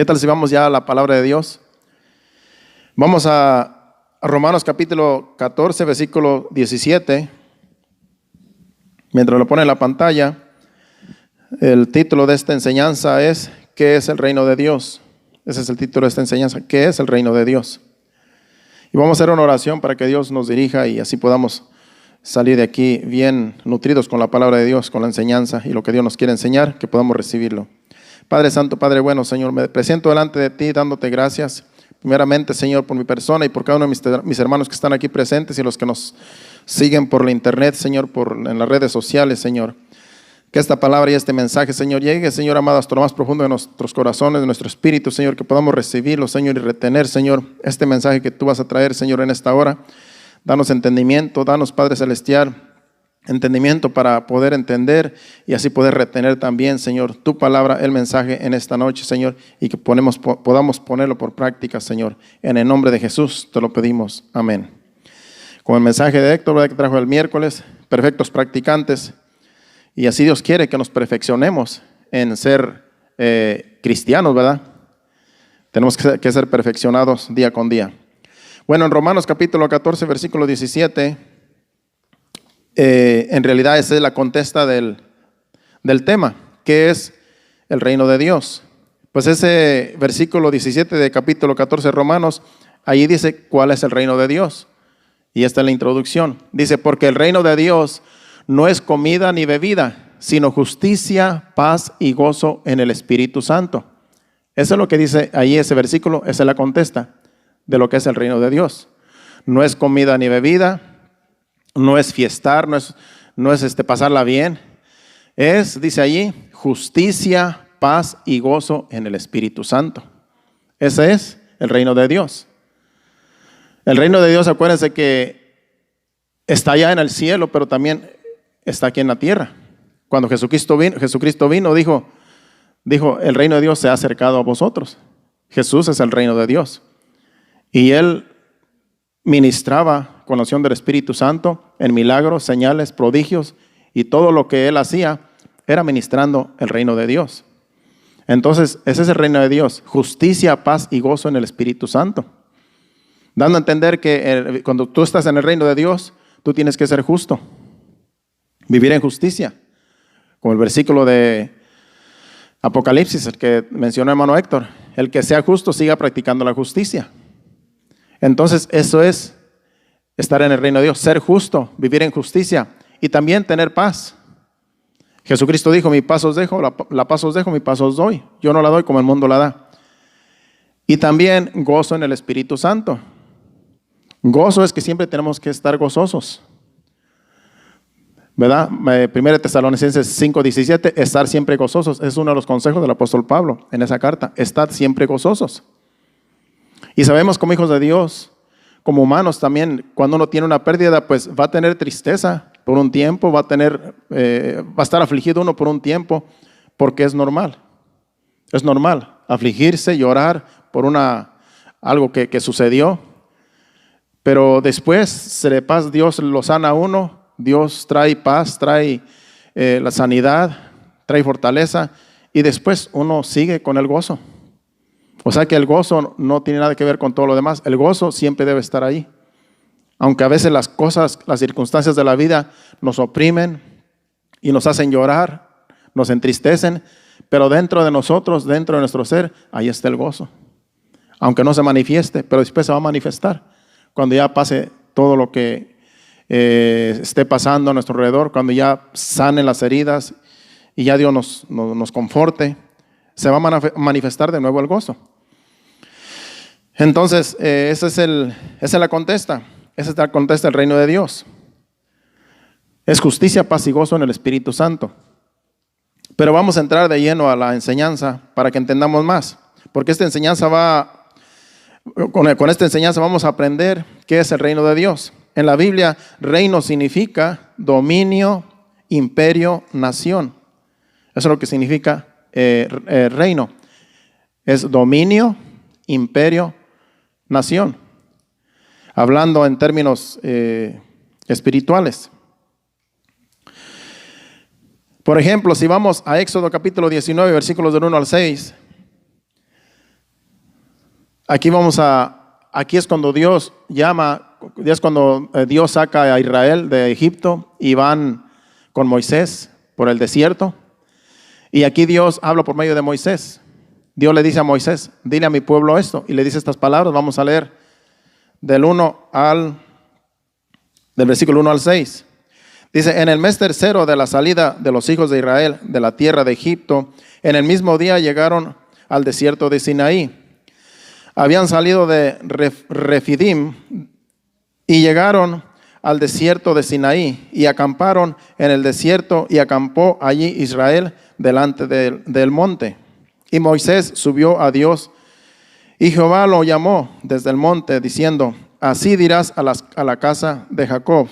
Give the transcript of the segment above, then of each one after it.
¿Qué tal si vamos ya a la palabra de Dios? Vamos a Romanos capítulo 14, versículo 17. Mientras lo pone en la pantalla, el título de esta enseñanza es ¿qué es el reino de Dios? Ese es el título de esta enseñanza, ¿qué es el reino de Dios? Y vamos a hacer una oración para que Dios nos dirija y así podamos salir de aquí bien nutridos con la palabra de Dios, con la enseñanza y lo que Dios nos quiere enseñar, que podamos recibirlo. Padre Santo, Padre bueno, Señor, me presento delante de ti dándote gracias. Primeramente, Señor, por mi persona y por cada uno de mis hermanos que están aquí presentes y los que nos siguen por la internet, Señor, en las redes sociales, Señor. Que esta palabra y este mensaje, Señor, llegue, Señor amado, hasta lo más profundo de nuestros corazones, de nuestro espíritu, Señor, que podamos recibirlo, Señor, y retener, Señor, este mensaje que tú vas a traer, Señor, en esta hora. Danos entendimiento, danos, Padre Celestial, entendimiento para poder entender y así poder retener también, Señor, tu palabra, el mensaje en esta noche, Señor, y que podamos ponerlo por práctica, Señor. En el nombre de Jesús te lo pedimos. Amén. Con el mensaje de Héctor, ¿verdad?, que trajo el miércoles, perfectos practicantes, y así Dios quiere que nos perfeccionemos en ser cristianos, ¿verdad? Tenemos que ser perfeccionados día con día. Bueno, en Romanos capítulo 14, versículo 17, en realidad esa es la contesta del tema, ¿qué es el reino de Dios? Pues ese versículo 17 de capítulo 14 de Romanos, ahí dice cuál es el reino de Dios. Y esta es la introducción. Dice, porque el reino de Dios no es comida ni bebida, sino justicia, paz y gozo en el Espíritu Santo. Eso es lo que dice ahí ese versículo, esa es la contesta de lo que es el reino de Dios. No es comida ni bebida, no es fiestar, no es pasarla bien. Es, dice allí, justicia, paz y gozo en el Espíritu Santo. Ese es el reino de Dios. El reino de Dios, acuérdense que está allá en el cielo, pero también está aquí en la tierra. Cuando Jesucristo vino, dijo, el reino de Dios se ha acercado a vosotros. Jesús es el reino de Dios. Y Él ministraba con la unción del Espíritu Santo en milagros, señales, prodigios, y todo lo que Él hacía era ministrando el reino de Dios. Entonces, ese es el reino de Dios, justicia, paz y gozo en el Espíritu Santo. Dando a entender que cuando tú estás en el reino de Dios, tú tienes que ser justo, vivir en justicia. Como el versículo de Apocalipsis, el que mencionó hermano Héctor, el que sea justo siga practicando la justicia. Entonces, eso es estar en el reino de Dios, ser justo, vivir en justicia y también tener paz. Jesucristo dijo, mi paz os dejo, la paz os dejo, mi paz os doy. Yo no la doy como el mundo la da. Y también gozo en el Espíritu Santo. Gozo es que siempre tenemos que estar gozosos, ¿verdad? 1 Tesalonicenses 5:17, estar siempre gozosos. Es uno de los consejos del apóstol Pablo en esa carta, estad siempre gozosos. Y sabemos como hijos de Dios, como humanos también, cuando uno tiene una pérdida, pues va a tener tristeza por un tiempo, va a estar afligido uno por un tiempo, porque es normal. Es normal afligirse, llorar por algo que sucedió, pero después Dios lo sana a uno, Dios trae paz, trae la sanidad, trae fortaleza, y después uno sigue con el gozo. O sea que el gozo no tiene nada que ver con todo lo demás. El gozo siempre debe estar ahí. Aunque a veces las circunstancias de la vida nos oprimen y nos hacen llorar, nos entristecen, pero dentro de nosotros, dentro de nuestro ser, ahí está el gozo. Aunque no se manifieste, pero después se va a manifestar. Cuando ya pase todo lo que esté pasando a nuestro alrededor, cuando ya sanen las heridas y ya Dios nos conforte, se va a manifestar de nuevo el gozo. Entonces, esa es la contesta. Esa es la contesta del reino de Dios. Es justicia, paz y gozo en el Espíritu Santo. Pero vamos a entrar de lleno a la enseñanza para que entendamos más. Porque esta enseñanza con esta enseñanza vamos a aprender qué es el reino de Dios. En la Biblia, reino significa dominio, imperio, nación. Eso es lo que significa reino. Es dominio, imperio, nación. Hablando en términos espirituales. Por ejemplo, si vamos a Éxodo capítulo 19, versículos del 1 al 6, Aquí es cuando Dios llama, es cuando Dios saca a Israel de Egipto y van con Moisés por el desierto. Y aquí Dios habla por medio de Moisés. Dios le dice a Moisés, dile a mi pueblo esto. Y le dice estas palabras, vamos a leer del versículo 1 al 6. Dice, en el mes tercero de la salida de los hijos de Israel de la tierra de Egipto, en el mismo día llegaron al desierto de Sinaí. Habían salido de Refidim y llegaron al desierto de Sinaí y acamparon en el desierto y acampó allí Israel delante del monte. Y Moisés subió a Dios y Jehová lo llamó desde el monte diciendo, así dirás a la casa de Jacob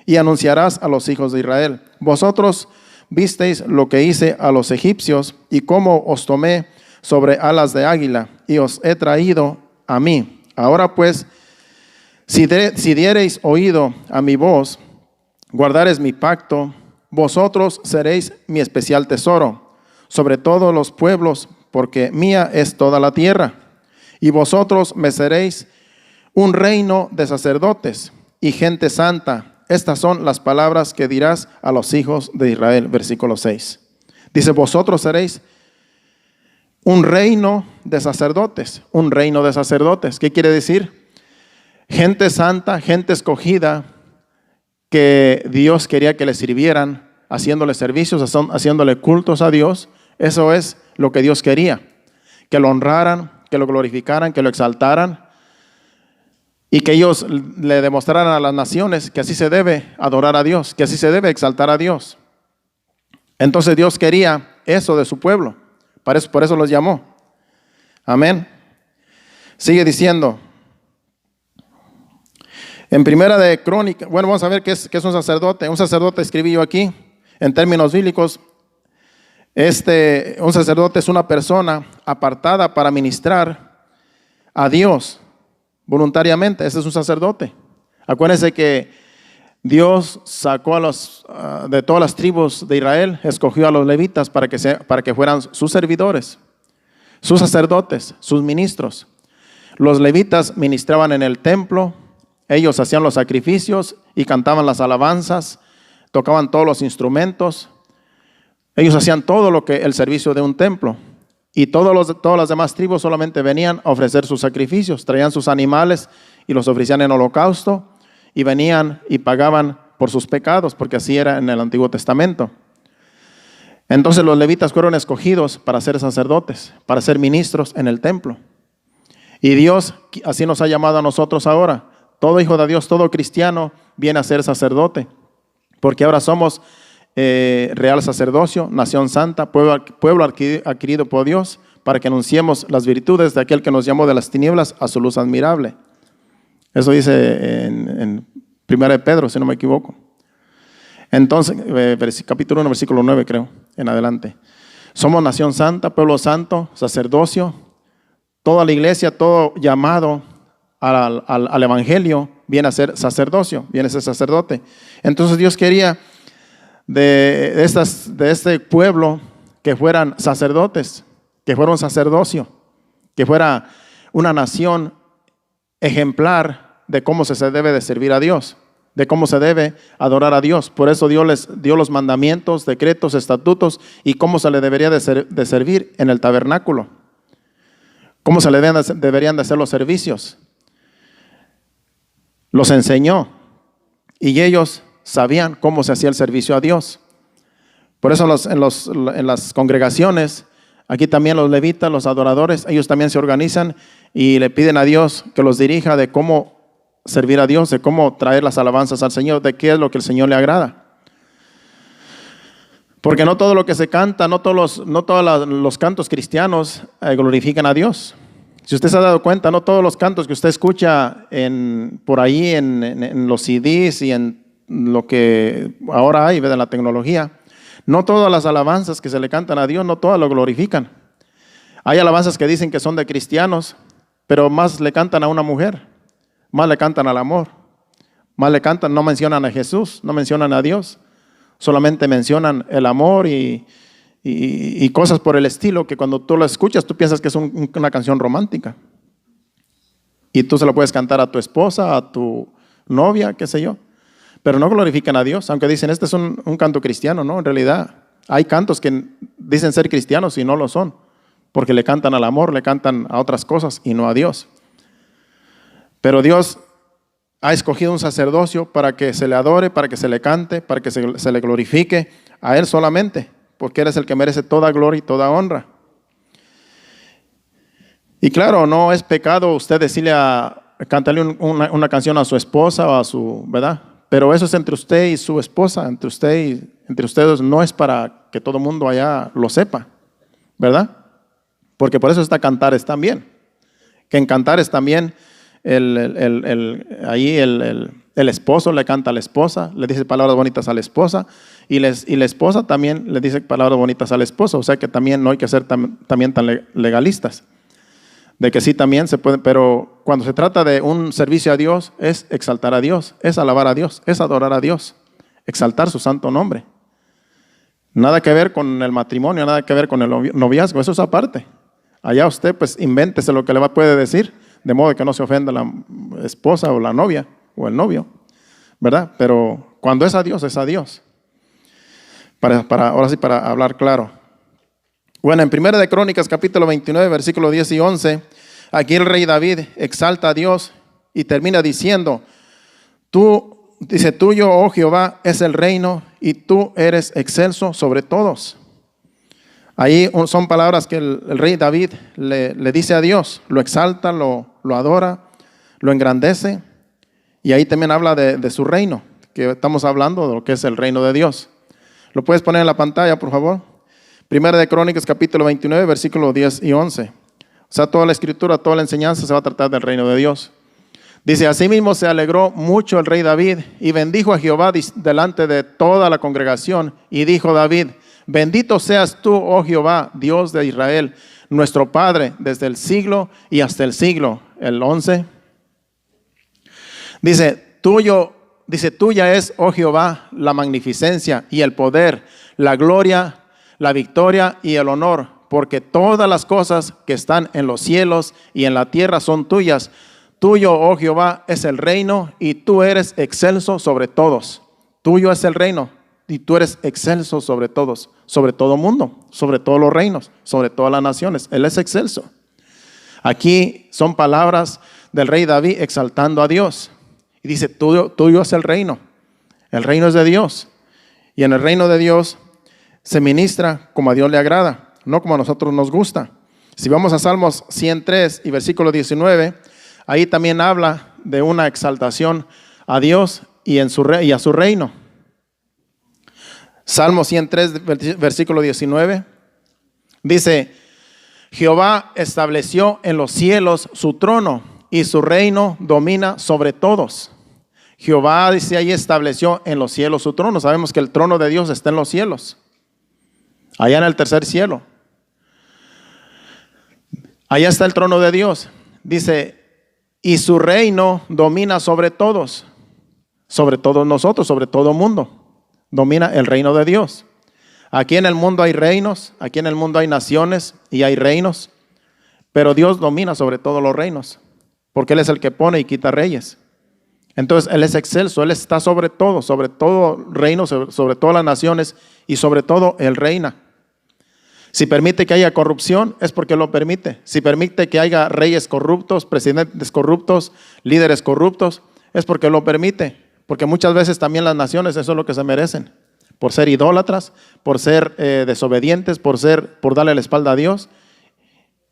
y anunciarás a los hijos de Israel. Vosotros visteis lo que hice a los egipcios y cómo os tomé sobre alas de águila y os he traído a mí. Ahora pues, si diereis oído a mi voz, guardareis mi pacto, vosotros seréis mi especial tesoro sobre todos los pueblos, porque mía es toda la tierra. Y vosotros me seréis un reino de sacerdotes y gente santa. Estas son las palabras que dirás a los hijos de Israel. Versículo 6. Dice, vosotros seréis un reino de sacerdotes. Un reino de sacerdotes. ¿Qué quiere decir? Gente santa, gente escogida, que Dios quería que le sirvieran, haciéndole servicios, haciéndole cultos a Dios. Eso es lo que Dios quería. Que lo honraran, que lo glorificaran, que lo exaltaran. Y que ellos le demostraran a las naciones que así se debe adorar a Dios, que así se debe exaltar a Dios. Entonces Dios quería eso de su pueblo. Por eso los llamó. Amén. Sigue diciendo. En Primera de Crónicas, bueno, vamos a ver qué es un sacerdote. Un sacerdote escribí yo aquí, en términos bíblicos. Un sacerdote es una persona apartada para ministrar a Dios. Voluntariamente, ese es un sacerdote. Acuérdense que Dios sacó de todas las tribus de Israel, escogió a los levitas para que fueran sus servidores, sus sacerdotes, sus ministros. Los levitas ministraban en el templo, ellos hacían los sacrificios y cantaban las alabanzas, tocaban todos los instrumentos. Ellos hacían todo lo que el servicio de un templo. Y todas las demás tribus solamente venían a ofrecer sus sacrificios, traían sus animales y los ofrecían en holocausto y venían y pagaban por sus pecados, porque así era en el Antiguo Testamento. Entonces los levitas fueron escogidos para ser sacerdotes, para ser ministros en el templo. Y Dios así nos ha llamado a nosotros ahora. Todo hijo de Dios, todo cristiano viene a ser sacerdote, porque ahora somos real sacerdocio, nación santa, pueblo adquirido por Dios, para que anunciemos las virtudes de aquel que nos llamó de las tinieblas a su luz admirable. Eso dice en 1 de Pedro, si no me equivoco. Entonces, capítulo 1, versículo 9 creo, en adelante. Somos nación santa, pueblo santo, sacerdocio. Toda la iglesia, todo llamado al evangelio viene a ser sacerdocio, viene a ser sacerdote. Entonces Dios quería de este pueblo que fueran sacerdotes, que fuera un sacerdocio, que fuera una nación ejemplar de cómo se debe de servir a Dios, de cómo se debe adorar a Dios. Por eso Dios les dio los mandamientos, decretos, estatutos y cómo se le debería de servir en el tabernáculo, cómo se le deberían de hacer los servicios. Los enseñó y ellos sabían cómo se hacía el servicio a Dios. Por eso en las congregaciones, aquí también los levitas, los adoradores, ellos también se organizan y le piden a Dios que los dirija de cómo servir a Dios, de cómo traer las alabanzas al Señor, de qué es lo que el Señor le agrada. Porque no todo lo que se canta, no todos los cantos cristianos glorifican a Dios. Si usted se ha dado cuenta, no todos los cantos que usted escucha por ahí en los CDs y en lo que ahora hay de la tecnología, no todas las alabanzas que se le cantan a Dios, no todas lo glorifican. Hay alabanzas que dicen que son de cristianos, pero más le cantan a una mujer, más le cantan al amor, más le cantan, no mencionan a Jesús, no mencionan a Dios, solamente mencionan el amor y cosas por el estilo que cuando tú lo escuchas tú piensas que es una canción romántica. Y tú se lo puedes cantar a tu esposa, a tu novia, qué sé yo. Pero no glorifican a Dios, aunque dicen, este es un canto cristiano, ¿no? En realidad hay cantos que dicen ser cristianos y no lo son, porque le cantan al amor, le cantan a otras cosas y no a Dios. Pero Dios ha escogido un sacerdocio para que se le adore, para que se le cante, para que se le glorifique a Él solamente, porque Él es el que merece toda gloria y toda honra. Y claro, no es pecado usted decirle cantarle una canción a su esposa o a su, ¿verdad? Pero eso es entre usted y su esposa, entre ustedes, no es para que todo el mundo allá lo sepa, ¿verdad? Porque por eso está Cantares también. Que en Cantares también el esposo le canta a la esposa, le dice palabras bonitas a la esposa, y la esposa también le dice palabras bonitas al esposo. O sea que también no hay que ser también tan legalistas. De que sí también se puede, pero cuando se trata de un servicio a Dios, es exaltar a Dios, es alabar a Dios, es adorar a Dios, exaltar su santo nombre. Nada que ver con el matrimonio, nada que ver con el noviazgo, eso es aparte. Allá usted pues invéntese lo que le puede decir, de modo que no se ofenda la esposa o la novia o el novio, ¿verdad? Pero cuando es a Dios, es a Dios. Ahora sí, para hablar claro. Bueno, en 1 de Crónicas, capítulo 29, versículos 10 y 11, aquí el rey David exalta a Dios y termina diciendo, dice, tuyo, oh Jehová, es el reino y tú eres excelso sobre todos. Ahí son palabras que el rey David le dice a Dios, lo exalta, lo adora, lo engrandece, y ahí también habla de su reino, que estamos hablando de lo que es el reino de Dios. ¿Lo puedes poner en la pantalla, por favor? 1 de Crónicas, capítulo 29, versículos 10 y 11. O sea, toda la escritura, toda la enseñanza se va a tratar del reino de Dios. Dice, asimismo se alegró mucho el rey David y bendijo a Jehová delante de toda la congregación. Y dijo David, bendito seas tú, oh Jehová, Dios de Israel, nuestro Padre, desde el siglo y hasta el siglo. El 11. Dice, tuya es, oh Jehová, la magnificencia y el poder, la gloria, la victoria y el honor, porque todas las cosas que están en los cielos y en la tierra son tuyas. Tuyo, oh Jehová, es el reino y tú eres excelso sobre todos. Tuyo es el reino y tú eres excelso sobre todos, sobre todo mundo, sobre todos los reinos, sobre todas las naciones. Él es excelso. Aquí son palabras del rey David exaltando a Dios. Y dice, tuyo es el reino. El reino es de Dios. Y en el reino de Dios se ministra como a Dios le agrada, no como a nosotros nos gusta. Si vamos a Salmos 103 y versículo 19, ahí también habla de una exaltación a Dios y a su reino. Salmo 103, versículo 19, dice, Jehová estableció en los cielos su trono y su reino domina sobre todos. Jehová, dice ahí, estableció en los cielos su trono. Sabemos que el trono de Dios está en los cielos, allá en el tercer cielo. Allá está el trono de Dios. Dice, y su reino domina sobre todos nosotros, sobre todo mundo. Domina el reino de Dios. Aquí en el mundo hay reinos, aquí en el mundo hay naciones y hay reinos, pero Dios domina sobre todos los reinos, porque Él es el que pone y quita reyes. Entonces Él es excelso, Él está sobre todo reino, sobre todas las naciones y sobre todo Él reina. Si permite que haya corrupción, es porque lo permite. Si permite que haya reyes corruptos, presidentes corruptos, líderes corruptos, es porque lo permite. Porque muchas veces también las naciones eso es lo que se merecen. Por ser idólatras, por ser desobedientes, por darle la espalda a Dios.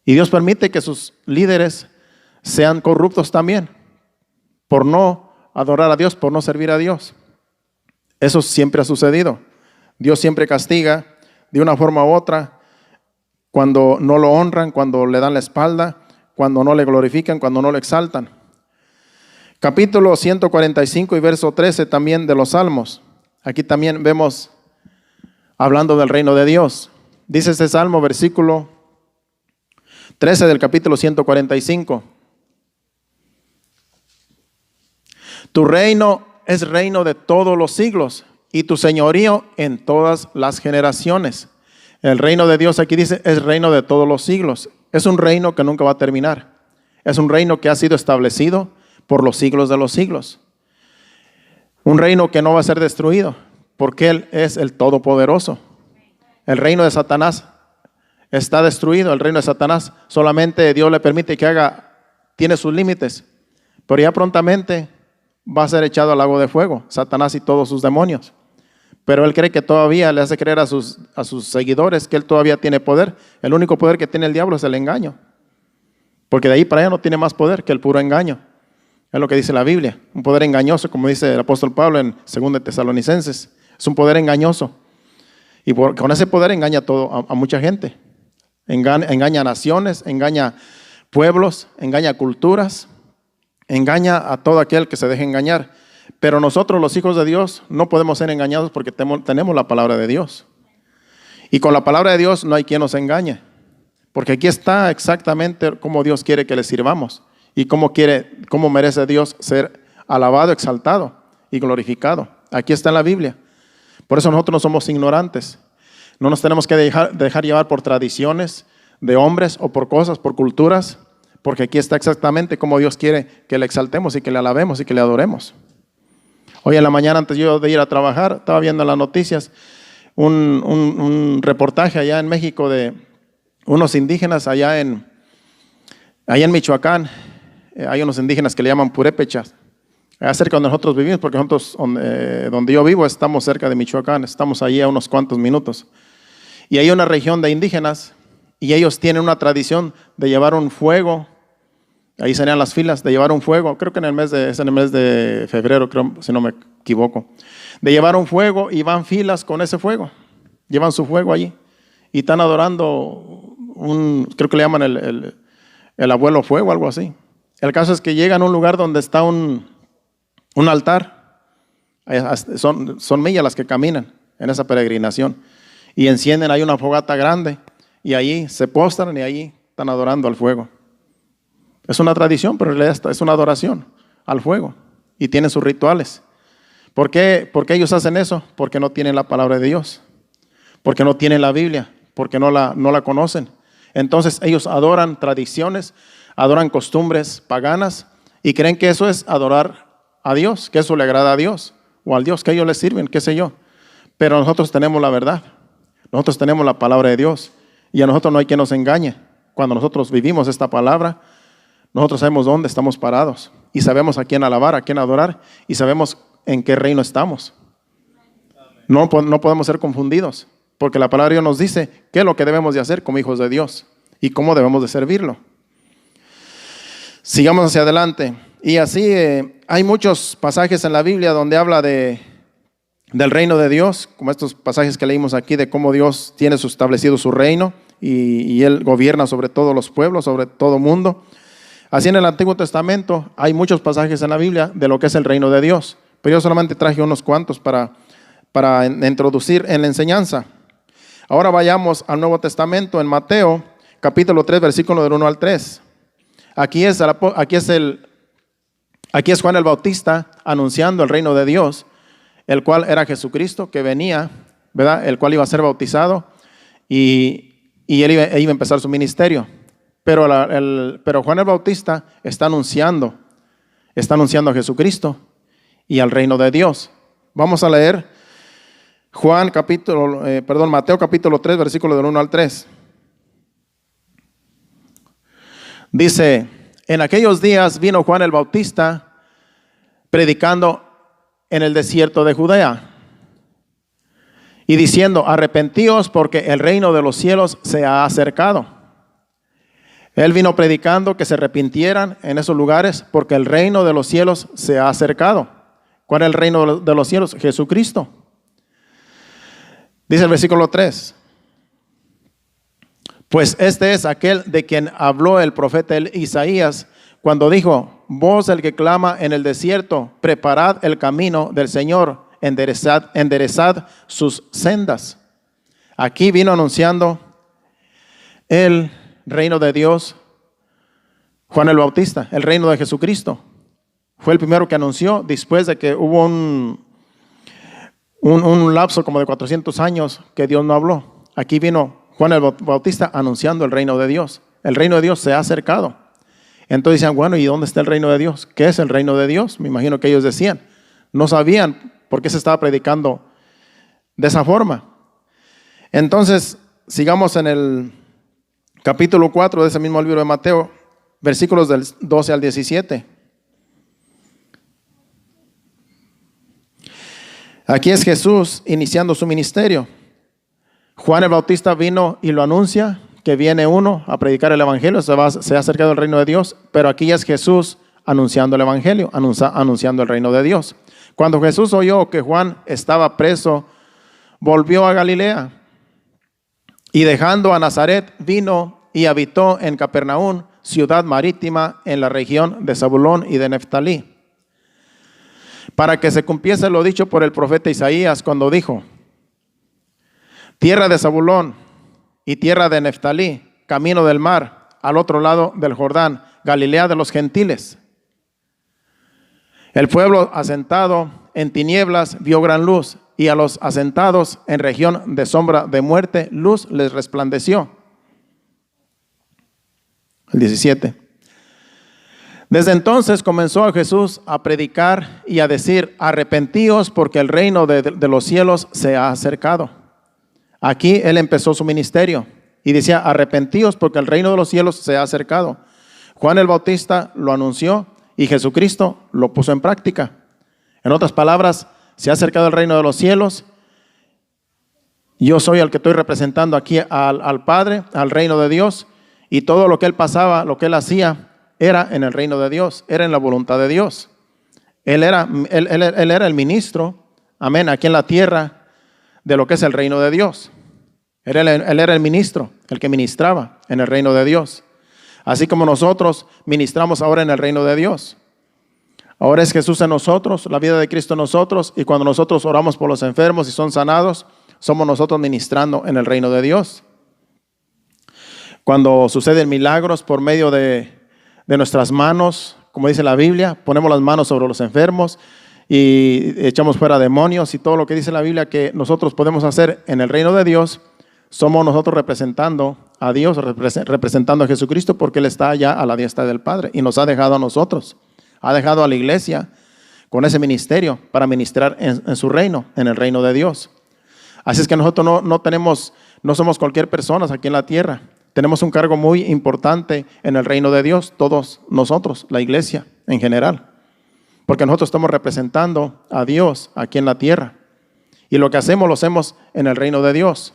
Y Dios permite que sus líderes sean corruptos también, por no adorar a Dios, por no servir a Dios. Eso siempre ha sucedido. Dios siempre castiga de una forma u otra cuando no lo honran, cuando le dan la espalda, cuando no le glorifican, cuando no le exaltan. Capítulo 145 y verso 13 también de los Salmos. Aquí también vemos hablando del reino de Dios. Dice este Salmo, versículo 13 del capítulo 145. Tu reino es reino de todos los siglos y tu señorío en todas las generaciones. El reino de Dios aquí dice es reino de todos los siglos. Es un reino que nunca va a terminar. Es un reino que ha sido establecido por los siglos de los siglos. Un reino que no va a ser destruido, porque Él es el Todopoderoso. El reino de Satanás está destruido. El reino de Satanás solamente Dios le permite que tiene sus límites, pero ya prontamente va a ser echado al lago de fuego, Satanás y todos sus demonios. Pero él cree que todavía le hace creer a sus seguidores que él todavía tiene poder. El único poder que tiene el diablo es el engaño, porque de ahí para allá no tiene más poder que el puro engaño. Es lo que dice la Biblia, un poder engañoso, como dice el apóstol Pablo en 2 Tesalonicenses. Es un poder engañoso, y con ese poder engaña a mucha gente. Engaña a naciones, engaña pueblos, engaña culturas, engaña a todo aquel que se deje engañar. Pero nosotros, los hijos de Dios, no podemos ser engañados porque tenemos la palabra de Dios. Y con la palabra de Dios no hay quien nos engañe, porque aquí está exactamente cómo Dios quiere que le sirvamos y cómo merece Dios ser alabado, exaltado y glorificado. Aquí está en la Biblia. Por eso nosotros no somos ignorantes. No nos tenemos que dejar llevar por tradiciones de hombres o por cosas, por culturas, porque aquí está exactamente cómo Dios quiere que le exaltemos y que le alabemos y que le adoremos. Hoy en la mañana, antes yo de ir a trabajar, estaba viendo en las noticias un reportaje allá en México de unos indígenas allá en Michoacán. Hay unos indígenas que le llaman purépechas, allá cerca donde nosotros vivimos, porque nosotros donde yo vivo estamos cerca de Michoacán, estamos allí a unos cuantos minutos. Y hay una región de indígenas y ellos tienen una tradición de llevar un fuego. Ahí serían las filas de llevar un fuego, creo que en el mes de febrero, creo, si no me equivoco, de llevar un fuego, y van filas con ese fuego, llevan su fuego allí y están adorando creo que le llaman el abuelo fuego, algo así. El caso es que llegan a un lugar donde está un altar, son millas las que caminan en esa peregrinación, y encienden ahí una fogata grande, y allí se postran y allí están adorando al fuego. Es una tradición, pero en realidad es una adoración al fuego y tienen sus rituales. ¿Por qué ellos hacen eso? Porque no tienen la palabra de Dios, porque no tienen la Biblia, porque no la conocen. Entonces ellos adoran tradiciones, adoran costumbres paganas y creen que eso es adorar a Dios, que eso le agrada a Dios o al Dios que ellos les sirven, qué sé yo. Pero nosotros tenemos la verdad, nosotros tenemos la palabra de Dios y a nosotros no hay quien nos engañe. Cuando nosotros vivimos esta palabra, nosotros sabemos dónde estamos parados y sabemos a quién alabar, a quién adorar y sabemos en qué reino estamos. No podemos ser confundidos, porque la palabra de Dios nos dice qué es lo que debemos de hacer como hijos de Dios y cómo debemos de servirlo. Sigamos hacia adelante. Y así hay muchos pasajes en la Biblia donde habla del reino de Dios, como estos pasajes que leímos aquí, de cómo Dios tiene establecido su reino y Él gobierna sobre todos los pueblos, sobre todo mundo. Así en el Antiguo Testamento hay muchos pasajes en la Biblia de lo que es el reino de Dios, pero yo solamente traje unos cuantos para introducir en la enseñanza. Ahora vayamos al Nuevo Testamento en Mateo, capítulo 3, versículo del 1 al 3. Aquí es Juan el Bautista anunciando el reino de Dios, el cual era Jesucristo que venía, ¿verdad? El cual iba a ser bautizado y él iba a empezar su ministerio. Pero Juan el Bautista está anunciando a Jesucristo y al reino de Dios. Vamos a leer Mateo capítulo 3, versículo del 1 al 3. Dice: en aquellos días vino Juan el Bautista predicando en el desierto de Judea y diciendo: arrepentíos porque el reino de los cielos se ha acercado. Él vino predicando que se arrepintieran en esos lugares porque el reino de los cielos se ha acercado. ¿Cuál es el reino de los cielos? Jesucristo. Dice el versículo 3. Pues este es aquel de quien habló el profeta Isaías cuando dijo: voz del que clama en el desierto, preparad el camino del Señor, enderezad sus sendas. Aquí vino anunciando el reino de Dios Juan el Bautista, el reino de Jesucristo. Fue el primero que anunció después de que hubo un lapso como de 400 años que Dios no habló. Aquí vino Juan el Bautista anunciando el reino de Dios. El reino de Dios se ha acercado. Entonces decían, bueno, ¿y dónde está el reino de Dios? ¿Qué es el reino de Dios? Me imagino que ellos decían. No sabían por qué se estaba predicando de esa forma. Entonces, sigamos en el capítulo 4 de ese mismo libro de Mateo, versículos del 12 al 17. Aquí es Jesús iniciando su ministerio. Juan el Bautista vino y lo anuncia, que viene uno a predicar el evangelio, se ha acercado al reino de Dios, pero aquí es Jesús anunciando el evangelio, anunciando el reino de Dios. Cuando Jesús oyó que Juan estaba preso, volvió a Galilea y dejando a Nazaret vino y habitó en Capernaum, ciudad marítima en la región de Zabulón y de Neftalí, para que se cumpliese lo dicho por el profeta Isaías cuando dijo: tierra de Zabulón y tierra de Neftalí, camino del mar, al otro lado del Jordán, Galilea de los gentiles. El pueblo asentado en tinieblas vio gran luz, y a los asentados en región de sombra de muerte, luz les resplandeció. El 17. Desde entonces comenzó Jesús a predicar y a decir: arrepentíos, porque el reino de los cielos se ha acercado. Aquí él empezó su ministerio y decía: arrepentíos, porque el reino de los cielos se ha acercado. Juan el Bautista lo anunció y Jesucristo lo puso en práctica. En otras palabras, se ha acercado el reino de los cielos. Yo soy el que estoy representando aquí al Padre, al reino de Dios, y todo lo que él pasaba, lo que él hacía, era en el reino de Dios, era en la voluntad de Dios. Él era el ministro, amén, aquí en la tierra, de lo que es el reino de Dios. Él era el ministro, el que ministraba en el reino de Dios. Así como nosotros ministramos ahora en el reino de Dios. Ahora es Jesús en nosotros, la vida de Cristo en nosotros, y cuando nosotros oramos por los enfermos y son sanados, somos nosotros ministrando en el reino de Dios. Cuando suceden milagros por medio de nuestras manos, como dice la Biblia, ponemos las manos sobre los enfermos y echamos fuera demonios, y todo lo que dice la Biblia que nosotros podemos hacer en el reino de Dios, somos nosotros representando a Dios, representando a Jesucristo, porque Él está allá a la diestra del Padre y nos ha dejado a nosotros, ha dejado a la iglesia con ese ministerio para ministrar en su reino, en el reino de Dios. Así es que nosotros no somos cualquier persona aquí en la tierra. Tenemos un cargo muy importante en el reino de Dios, todos nosotros, la iglesia en general, porque nosotros estamos representando a Dios aquí en la tierra, y lo que hacemos lo hacemos en el reino de Dios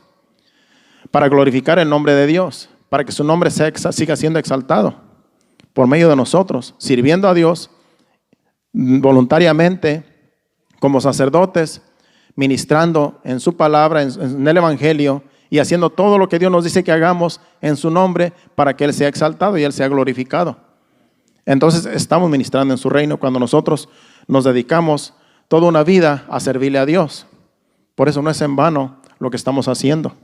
para glorificar el nombre de Dios, para que su nombre siga siendo exaltado por medio de nosotros, sirviendo a Dios voluntariamente como sacerdotes, ministrando en su palabra, en el evangelio, y haciendo todo lo que Dios nos dice que hagamos en su nombre, para que Él sea exaltado y Él sea glorificado. Entonces estamos ministrando en su reino cuando nosotros nos dedicamos toda una vida a servirle a Dios. Por eso no es en vano lo que estamos haciendo.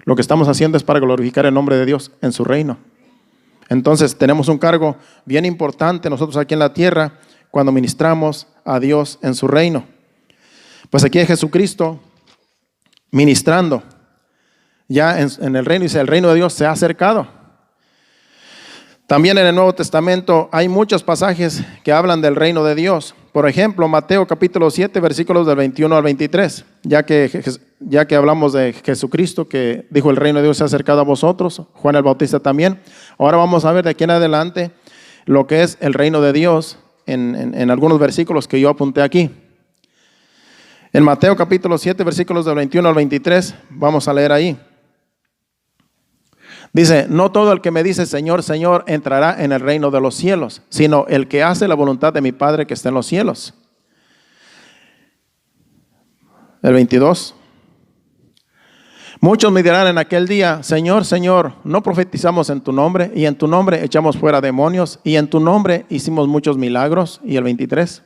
Lo que estamos haciendo es para glorificar el nombre de Dios en su reino. Entonces tenemos un cargo bien importante nosotros aquí en la tierra cuando ministramos a Dios en su reino. Pues aquí es Jesucristo ministrando ya en el reino, dice: el reino de Dios se ha acercado. También en el Nuevo Testamento hay muchos pasajes que hablan del reino de Dios. Por ejemplo, Mateo capítulo 7, versículos del 21 al 23, ya que hablamos de Jesucristo, que dijo: el reino de Dios se ha acercado a vosotros, Juan el Bautista también. Ahora vamos a ver de aquí en adelante lo que es el reino de Dios en algunos versículos que yo apunté aquí. En Mateo capítulo 7, versículos del 21 al 23, vamos a leer ahí. Dice: no todo el que me dice Señor, Señor entrará en el reino de los cielos, sino el que hace la voluntad de mi Padre que está en los cielos. El 22. Muchos me dirán en aquel día: Señor, Señor, ¿no profetizamos en tu nombre? Y en tu nombre echamos fuera demonios, y en tu nombre hicimos muchos milagros. Y el 23.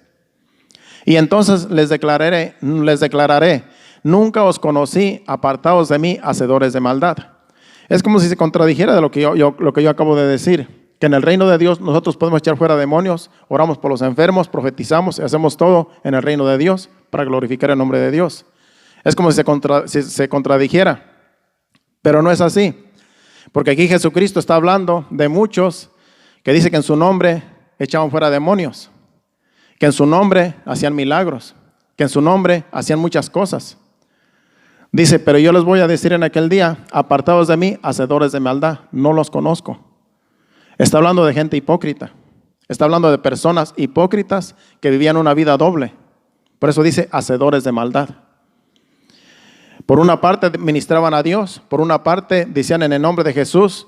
Y entonces les declararé, nunca os conocí, apartaos de mí, hacedores de maldad. Es como si se contradijera de lo que yo acabo de decir, que en el reino de Dios nosotros podemos echar fuera demonios, oramos por los enfermos, profetizamos y hacemos todo en el reino de Dios para glorificar el nombre de Dios. Es como si se contradijera, pero no es así, porque aquí Jesucristo está hablando de muchos que dice que en su nombre echaban fuera demonios, que en su nombre hacían milagros, que en su nombre hacían muchas cosas. Dice, pero yo les voy a decir en aquel día, apartados de mí, hacedores de maldad, no los conozco. Está hablando de gente hipócrita. Está hablando de personas hipócritas que vivían una vida doble. Por eso dice, hacedores de maldad. Por una parte ministraban a Dios, por una parte decían en el nombre de Jesús,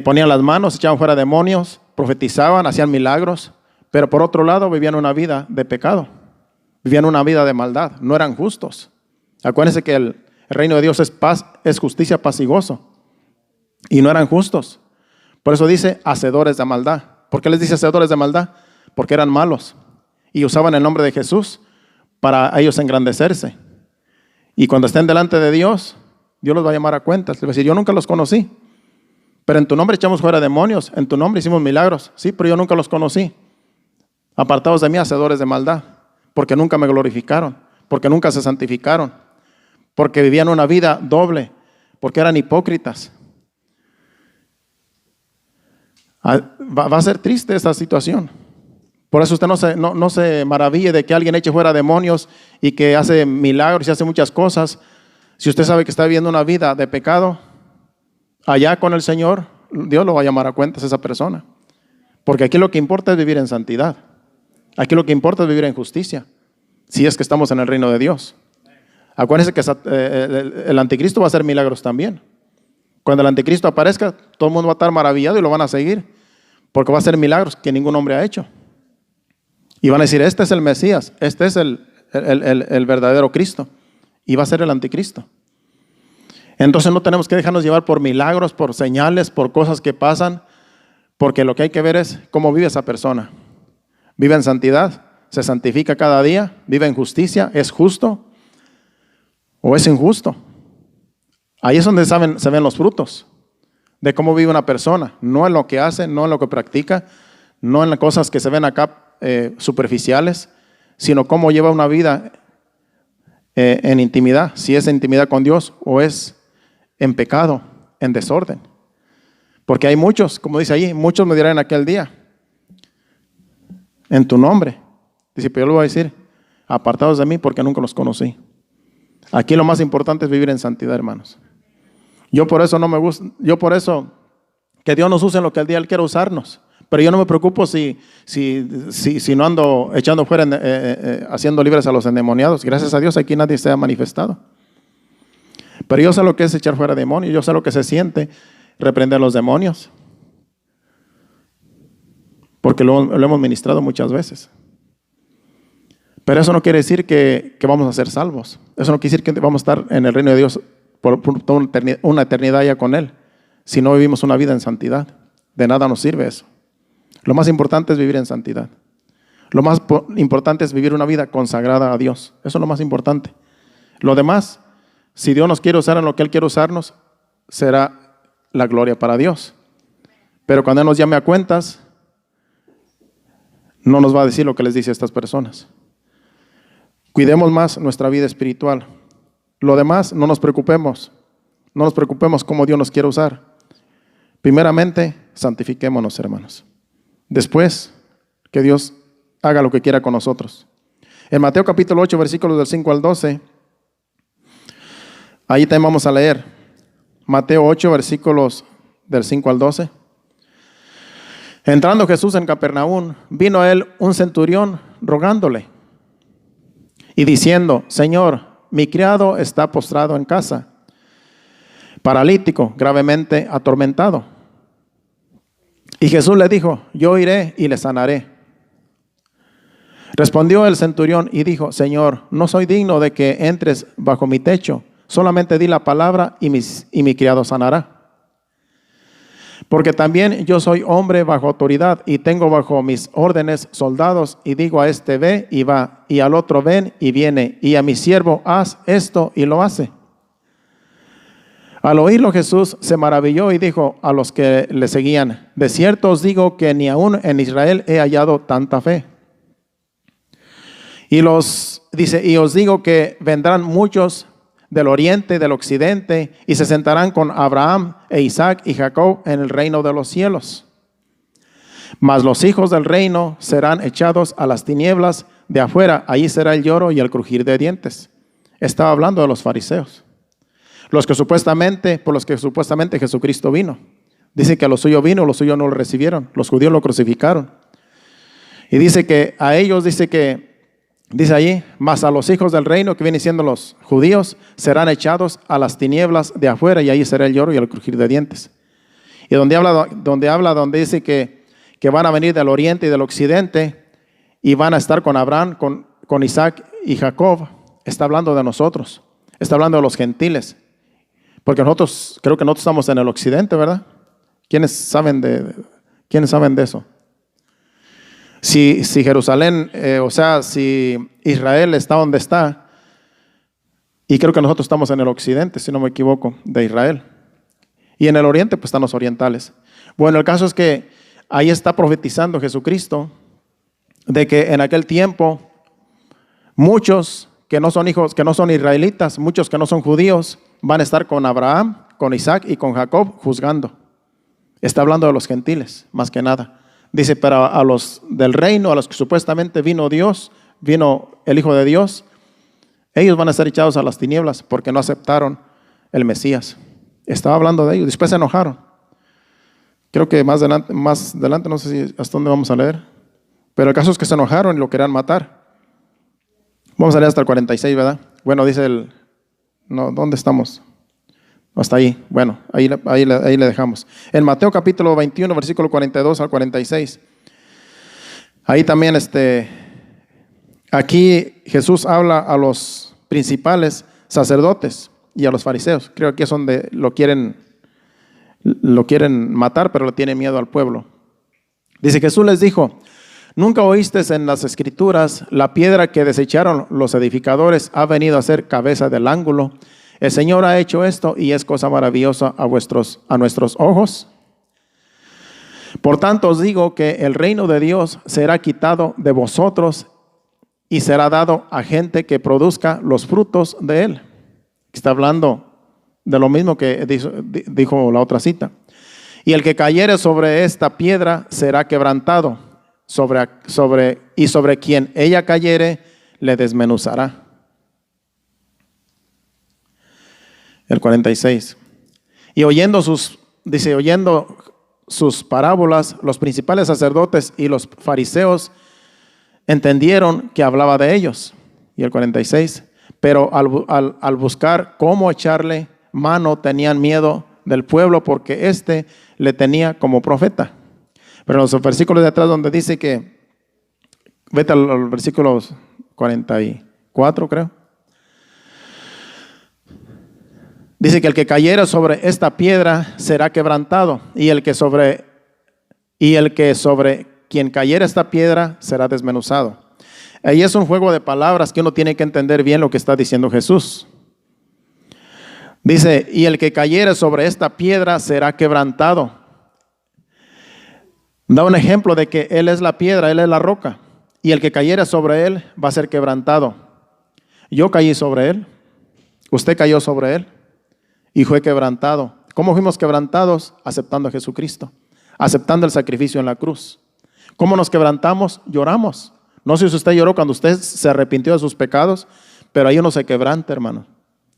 ponían las manos, echaban fuera demonios, profetizaban, hacían milagros, pero por otro lado vivían una vida de pecado, vivían una vida de maldad, no eran justos. Acuérdense que el reino de Dios es paz, es justicia, paz y gozo, y no eran justos. Por eso dice hacedores de maldad. ¿Por qué les dice hacedores de maldad? Porque eran malos y usaban el nombre de Jesús para ellos engrandecerse. Y cuando estén delante de Dios, Dios los va a llamar a cuentas. Les va a decir, yo nunca los conocí, pero en tu nombre echamos fuera demonios, en tu nombre hicimos milagros. Sí, pero yo nunca los conocí. Apartados de mí, hacedores de maldad, porque nunca me glorificaron, porque nunca se santificaron, porque vivían una vida doble, porque eran hipócritas. Va a ser triste esta situación. Por eso usted no se maraville de que alguien eche fuera demonios y que hace milagros y hace muchas cosas. Si usted sabe que está viviendo una vida de pecado, allá con el Señor, Dios lo va a llamar a cuentas a esa persona. Porque aquí lo que importa es vivir en santidad. Aquí lo que importa es vivir en justicia, si es que estamos en el reino de Dios. Acuérdense que el anticristo va a hacer milagros también. Cuando el anticristo aparezca, todo el mundo va a estar maravillado y lo van a seguir, porque va a hacer milagros que ningún hombre ha hecho. Y van a decir, este es el Mesías, este es el verdadero Cristo. Y va a ser el anticristo. Entonces no tenemos que dejarnos llevar por milagros, por señales, por cosas que pasan, porque lo que hay que ver es cómo vive esa persona. Vive en santidad, se santifica cada día, vive en justicia, es justo o es injusto. Ahí es donde se ven los frutos de cómo vive una persona, no en lo que hace, no en lo que practica, no en las cosas que se ven acá superficiales, sino cómo lleva una vida en intimidad, si es en intimidad con Dios o es en pecado, en desorden. Porque hay muchos, como dice allí, muchos me dirán en aquel día, en tu nombre. Dice, pero yo le voy a decir, apartados de mí porque nunca los conocí. Aquí lo más importante es vivir en santidad, hermanos. Yo por eso no me gusta, yo por eso que Dios nos use en lo que el día Él quiera usarnos. Pero yo no me preocupo si no ando echando fuera, haciendo libres a los endemoniados. Gracias a Dios aquí nadie se ha manifestado. Pero yo sé lo que es echar fuera demonios, yo sé lo que se siente reprender a los demonios. Porque lo hemos ministrado muchas veces. Pero eso no quiere decir que vamos a ser salvos. Eso no quiere decir que vamos a estar en el reino de Dios por una eternidad ya con Él. Si no vivimos una vida en santidad, de nada nos sirve eso. Lo más importante es vivir en santidad. Lo más importante es vivir una vida consagrada a Dios. Eso es lo más importante. Lo demás, si Dios nos quiere usar en lo que Él quiere usarnos, será la gloria para Dios. Pero cuando Él nos llame a cuentas, no nos va a decir lo que les dice a estas personas. Cuidemos más nuestra vida espiritual. Lo demás, no nos preocupemos. No nos preocupemos cómo Dios nos quiere usar. Primeramente, santifiquémonos, hermanos. Después, que Dios haga lo que quiera con nosotros. En Mateo capítulo 8, versículos del 5 al 12, ahí también vamos a leer. Mateo 8, versículos del 5 al 12. Entrando Jesús en Capernaum, vino a él un centurión rogándole y diciendo, Señor, mi criado está postrado en casa, paralítico, gravemente atormentado. Y Jesús le dijo, yo iré y le sanaré. Respondió el centurión y dijo, Señor, no soy digno de que entres bajo mi techo, solamente di la palabra y mi criado sanará. Porque también yo soy hombre bajo autoridad y tengo bajo mis órdenes soldados y digo a este ve y va, y al otro ven y viene, y a mi siervo haz esto y lo hace. Al oírlo Jesús se maravilló y dijo a los que le seguían, de cierto os digo que ni aún en Israel he hallado tanta fe. Y os digo que vendrán muchos del oriente y del occidente y se sentarán con Abraham e Isaac y Jacob en el reino de los cielos. Mas los hijos del reino serán echados a las tinieblas de afuera. Allí será el lloro y el crujir de dientes. Estaba hablando de los fariseos, por los que supuestamente Jesucristo vino. Dice que a los suyos vino, los suyos no lo recibieron. Los judíos lo crucificaron. Y dice que a ellos, dice allí, mas a los hijos del reino, que vienen siendo los judíos, serán echados a las tinieblas de afuera, y ahí será el lloro y el crujir de dientes. Y donde dice que van a venir del oriente y del occidente, y van a estar con Abraham, con Isaac y Jacob, está hablando de nosotros, está hablando de los gentiles. Porque creo que nosotros estamos en el occidente, ¿verdad? ¿Quiénes saben de eso? Si Jerusalén, si Israel está donde está, y creo que nosotros estamos en el occidente, si no me equivoco, de Israel. Y en el oriente, pues están los orientales. Bueno, el caso es que ahí está profetizando Jesucristo de que en aquel tiempo muchos que no son hijos, que no son israelitas, muchos que no son judíos, van a estar con Abraham, con Isaac y con Jacob juzgando. Está hablando de los gentiles, más que nada. Dice, pero a los del reino, a los que supuestamente vino el Hijo de Dios, ellos van a ser echados a las tinieblas porque no aceptaron el Mesías. Estaba hablando de ellos, después se enojaron. Creo que más adelante, no sé si hasta dónde vamos a leer, pero el caso es que se enojaron y lo querían matar. Vamos a leer hasta el 46, ¿verdad? Bueno, dice ¿dónde estamos? Hasta ahí. Bueno, ahí le dejamos. En Mateo capítulo 21, versículo 42 al 46. Ahí también, aquí Jesús habla a los principales sacerdotes y a los fariseos. Creo que es donde lo quieren matar, pero le tiene miedo al pueblo. Dice, Jesús les dijo, ¿nunca oíste en las Escrituras, la piedra que desecharon los edificadores ha venido a ser cabeza del ángulo? El Señor ha hecho esto y es cosa maravillosa a nuestros ojos. Por tanto os digo que el reino de Dios será quitado de vosotros y será dado a gente que produzca los frutos de él. Está hablando de lo mismo que dijo la otra cita. Y el que cayere sobre esta piedra será quebrantado, y sobre quien ella cayere le desmenuzará. El 46. Y oyendo sus parábolas, los principales sacerdotes y los fariseos entendieron que hablaba de ellos. Y el 46. Pero al buscar cómo echarle mano, tenían miedo del pueblo porque éste le tenía como profeta. Pero en los versículos de atrás donde dice que, vete al versículo 44, creo. Dice que el que cayera sobre esta piedra será quebrantado, y el que sobre quien cayera esta piedra será desmenuzado. Ahí es un juego de palabras que uno tiene que entender bien lo que está diciendo Jesús. Dice, y el que cayera sobre esta piedra será quebrantado. Da un ejemplo de que Él es la piedra, Él es la roca, y el que cayera sobre Él va a ser quebrantado. Yo caí sobre Él, usted cayó sobre Él y fue quebrantado. ¿Cómo fuimos quebrantados? Aceptando a Jesucristo, aceptando el sacrificio en la cruz. ¿Cómo nos quebrantamos? Lloramos. No sé si usted lloró cuando usted se arrepintió de sus pecados, pero ahí uno se quebranta, hermano.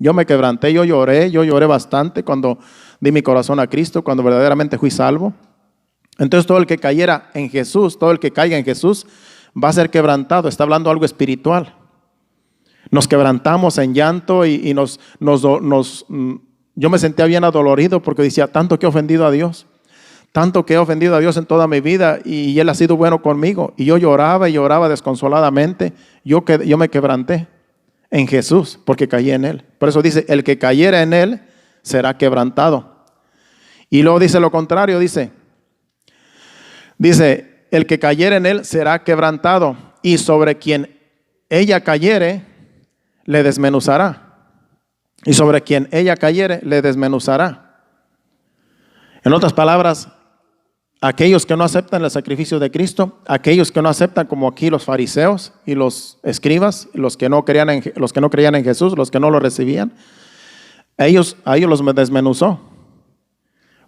Yo me quebranté, yo lloré bastante cuando di mi corazón a Cristo, cuando verdaderamente fui salvo. Entonces todo el que cayera en Jesús, todo el que caiga en Jesús va a ser quebrantado. Está hablando algo espiritual. Nos quebrantamos en llanto y yo me sentía bien adolorido porque decía, tanto que he ofendido a Dios. Tanto que he ofendido a Dios en toda mi vida y Él ha sido bueno conmigo. Y yo lloraba y lloraba desconsoladamente. Yo me quebranté en Jesús porque caí en Él. Por eso dice, el que cayera en Él será quebrantado. Y luego dice lo contrario, dice, el que cayere en Él será quebrantado, y sobre quien ella cayere le desmenuzará. Y sobre quien ella cayere le desmenuzará. En otras palabras, aquellos que no aceptan el sacrificio de Cristo, aquellos que no aceptan, como aquí los fariseos y los escribas, los que no creían en Jesús, los que no lo recibían, a ellos los desmenuzó.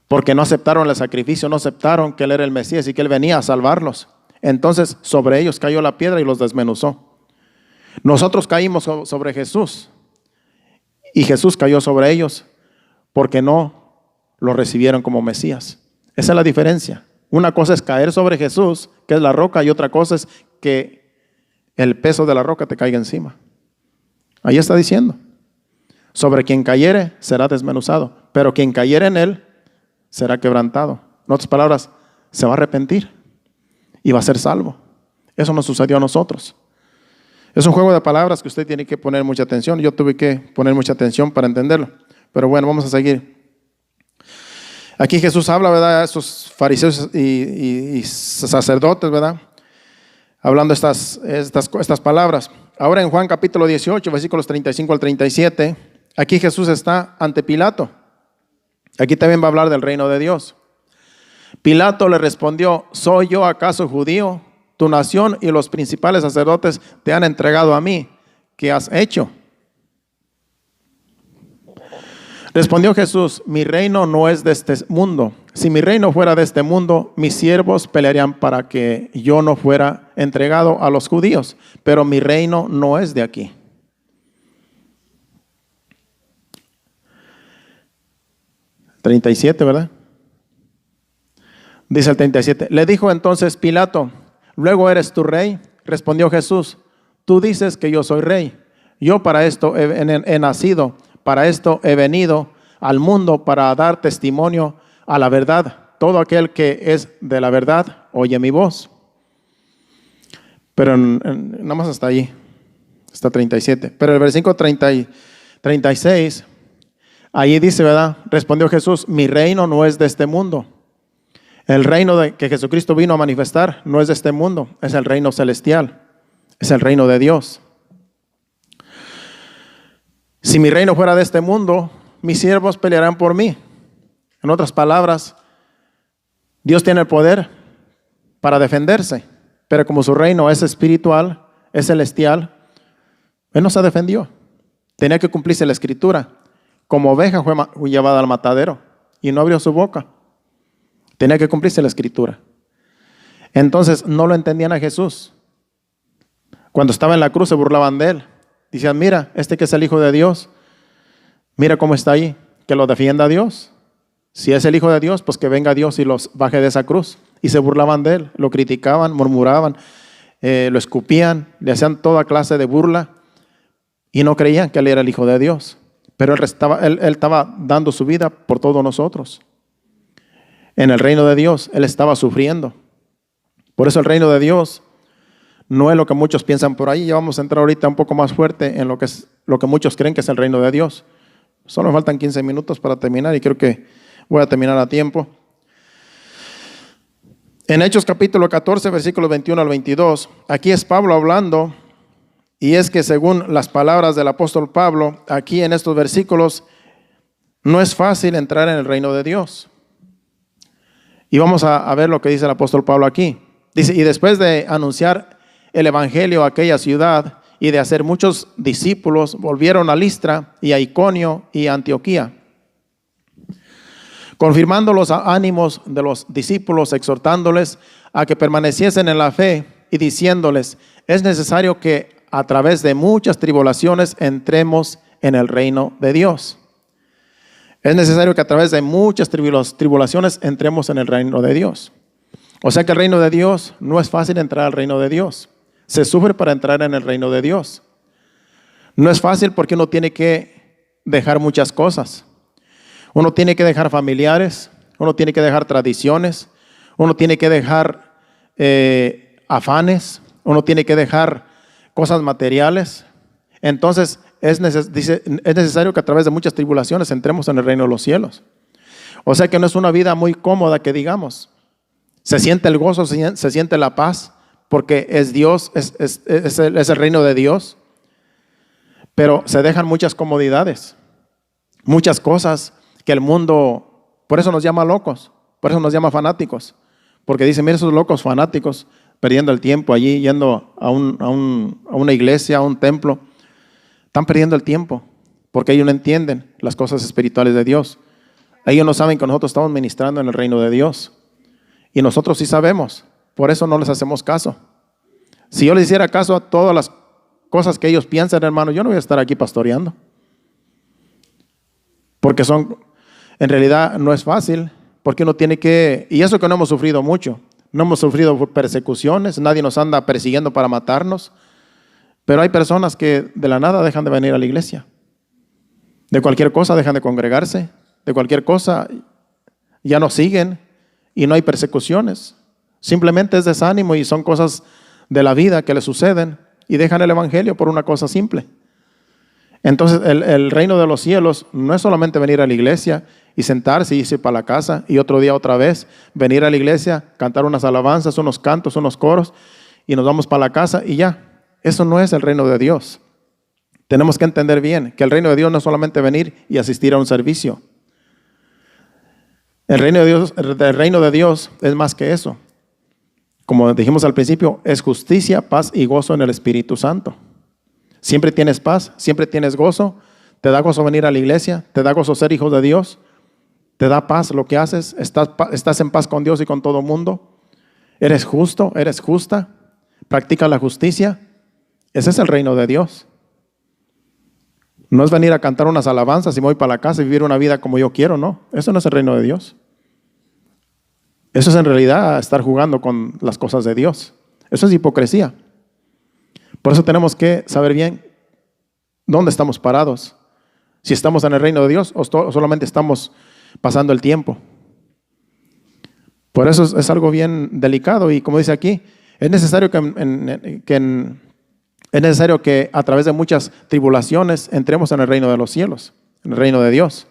porque no aceptaron el sacrificio, no aceptaron que Él era el Mesías y que Él venía a salvarlos. Entonces sobre ellos cayó la piedra y los desmenuzó. Nosotros caímos sobre Jesús y Jesús cayó sobre ellos porque no lo recibieron como Mesías. Esa es la diferencia. Una cosa es caer sobre Jesús, que es la roca, y otra cosa es que el peso de la roca te caiga encima. Ahí está diciendo: sobre quien cayere será desmenuzado, pero quien cayere en Él será quebrantado. En otras palabras, se va a arrepentir y va a ser salvo. Eso nos sucedió a nosotros. Es un juego de palabras que usted tiene que poner mucha atención. Yo tuve que poner mucha atención para entenderlo. Pero bueno, vamos a seguir. Aquí Jesús habla, ¿verdad?, a esos fariseos y sacerdotes, ¿verdad?, hablando estas palabras. Ahora en Juan capítulo 18, versículos 35 al 37, aquí Jesús está ante Pilato. Aquí también va a hablar del reino de Dios. Pilato le respondió: ¿soy yo acaso judío? Tu nación y los principales sacerdotes te han entregado a mí. ¿Qué has hecho? Respondió Jesús: mi reino no es de este mundo. Si mi reino fuera de este mundo, mis siervos pelearían para que yo no fuera entregado a los judíos. Pero mi reino no es de aquí. (37), ¿verdad? Dice el 37. Le dijo entonces Pilato: ¿luego eres tu rey? Respondió Jesús: tú dices que yo soy rey. Yo para esto he nacido, para esto he venido al mundo, para dar testimonio a la verdad. Todo aquel que es de la verdad oye mi voz. Pero nada más hasta allí, hasta 37. Pero el versículo 36, ahí dice, ¿verdad? Respondió Jesús: mi reino no es de este mundo. El reino que Jesucristo vino a manifestar no es de este mundo, es el reino celestial, es el reino de Dios. Si mi reino fuera de este mundo, mis siervos pelearán por mí. En otras palabras, Dios tiene el poder para defenderse, pero como su reino es espiritual, es celestial, Él no se defendió. Tenía que cumplirse la escritura. Como oveja fue llevada al matadero y no abrió su boca. Tenía que cumplirse la escritura. Entonces no lo entendían a Jesús. Cuando estaba en la cruz se burlaban de Él. Decían: mira, este que es el Hijo de Dios, mira cómo está ahí, que lo defienda a Dios. Si es el Hijo de Dios, pues que venga Dios y los baje de esa cruz. Y se burlaban de Él, lo criticaban, murmuraban, lo escupían, le hacían toda clase de burla y no creían que Él era el Hijo de Dios. Pero Él estaba dando su vida por todos nosotros. En el reino de Dios, Él estaba sufriendo. Por eso el reino de Dios no es lo que muchos piensan por ahí. Ya vamos a entrar ahorita un poco más fuerte en lo que muchos creen que es el reino de Dios. Solo me faltan 15 minutos para terminar y creo que voy a terminar a tiempo. En Hechos capítulo 14, versículos 21 al 22, aquí es Pablo hablando, y es que según las palabras del apóstol Pablo, aquí en estos versículos, no es fácil entrar en el reino de Dios. Y vamos a ver lo que dice el apóstol Pablo aquí. Dice: y después de anunciar el evangelio a aquella ciudad y de hacer muchos discípulos, volvieron a Listra y a Iconio y a Antioquía, confirmando los ánimos de los discípulos, exhortándoles a que permaneciesen en la fe y diciéndoles: es necesario que a través de muchas tribulaciones entremos en el reino de Dios. Es necesario que a través de muchas tribulaciones entremos en el reino de Dios. O sea que el reino de Dios no es fácil entrar al reino de Dios. Se sufre para entrar en el reino de Dios. No es fácil porque uno tiene que dejar muchas cosas. Uno tiene que dejar familiares, uno tiene que dejar tradiciones, uno tiene que dejar afanes, uno tiene que dejar cosas materiales. Entonces es necesario que a través de muchas tribulaciones entremos en el reino de los cielos. O sea que no es una vida muy cómoda que digamos. Se siente el gozo, se siente la paz, porque es Dios, es el reino de Dios. Pero se dejan muchas comodidades, muchas cosas que el mundo, por eso nos llama locos, por eso nos llama fanáticos. Porque dicen: mira esos locos fanáticos perdiendo el tiempo allí, yendo a una iglesia, a un templo. Están perdiendo el tiempo porque ellos no entienden las cosas espirituales de Dios. Ellos no saben que nosotros estamos ministrando en el reino de Dios. Y nosotros sí sabemos. Por eso no les hacemos caso. Si yo les hiciera caso a todas las cosas que ellos piensan, hermano, yo no voy a estar aquí pastoreando. Porque en realidad no es fácil. Porque uno tiene que, y eso que no hemos sufrido mucho. No hemos sufrido persecuciones, nadie nos anda persiguiendo para matarnos. Pero hay personas que de la nada dejan de venir a la iglesia. De cualquier cosa dejan de congregarse. De cualquier cosa ya no siguen y no hay persecuciones. Simplemente es desánimo y son cosas de la vida que les suceden y dejan el evangelio por una cosa simple. Entonces el reino de los cielos no es solamente venir a la iglesia y sentarse y irse para la casa y otro día otra vez venir a la iglesia, cantar unas alabanzas, unos cantos, unos coros y nos vamos para la casa y ya. Eso no es el reino de Dios. Tenemos que entender bien que el reino de Dios no es solamente venir y asistir a un servicio. El reino de Dios es más que eso. Como dijimos al principio, es justicia, paz y gozo en el Espíritu Santo. Siempre tienes paz, siempre tienes gozo. Te da gozo venir a la iglesia, te da gozo ser hijos de Dios. Te da paz lo que haces, estás en paz con Dios y con todo el mundo. Eres justo, eres justa, practicas la justicia. Ese es el reino de Dios. No es venir a cantar unas alabanzas y me voy para la casa y vivir una vida como yo quiero, no. Eso no es el reino de Dios. Eso es en realidad estar jugando con las cosas de Dios. Eso es hipocresía. Por eso tenemos que saber bien dónde estamos parados. Si estamos en el reino de Dios o solamente estamos pasando el tiempo. Por eso es algo bien delicado y como dice aquí, es necesario que a través de muchas tribulaciones entremos en el reino de los cielos, en el reino de Dios.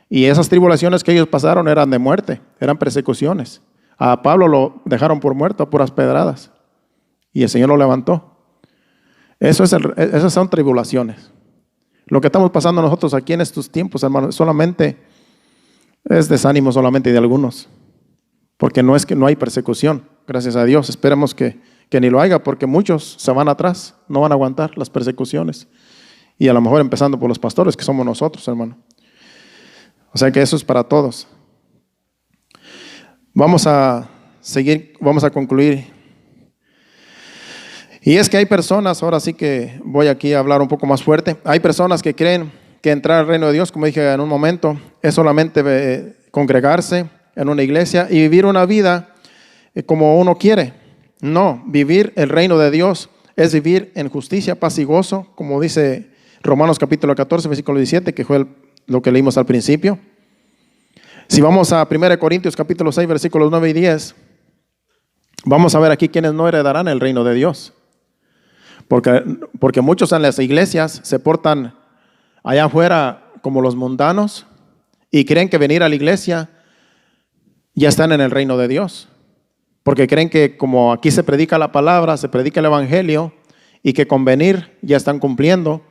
Y esas tribulaciones que ellos pasaron eran de muerte, eran persecuciones. A Pablo lo dejaron por muerto a puras pedradas y el Señor lo levantó. Esas son tribulaciones. Lo que estamos pasando nosotros aquí en estos tiempos, hermanos, solamente es desánimo solamente de algunos. Porque no es que no hay persecución, gracias a Dios. Esperemos que ni lo haya, porque muchos se van atrás, no van a aguantar las persecuciones. Y a lo mejor empezando por los pastores, que somos nosotros, hermano. O sea que eso es para todos. Vamos a seguir, vamos a concluir. Y es que hay personas, ahora sí que voy aquí a hablar un poco más fuerte. Hay personas que creen que entrar al reino de Dios, como dije en un momento, es solamente congregarse en una iglesia y vivir una vida como uno quiere. No, vivir el reino de Dios es vivir en justicia, paz y gozo, como dice Romanos capítulo 14, versículo 17, que fue lo que leímos al principio. Si vamos a 1 Corintios capítulo 6, versículos 9 y 10, vamos a ver aquí quiénes no heredarán el reino de Dios. Porque muchos en las iglesias se portan allá afuera como los mundanos y creen que venir a la iglesia ya están en el reino de Dios. Porque creen que como aquí se predica la palabra, se predica el evangelio y que con venir ya están cumpliendo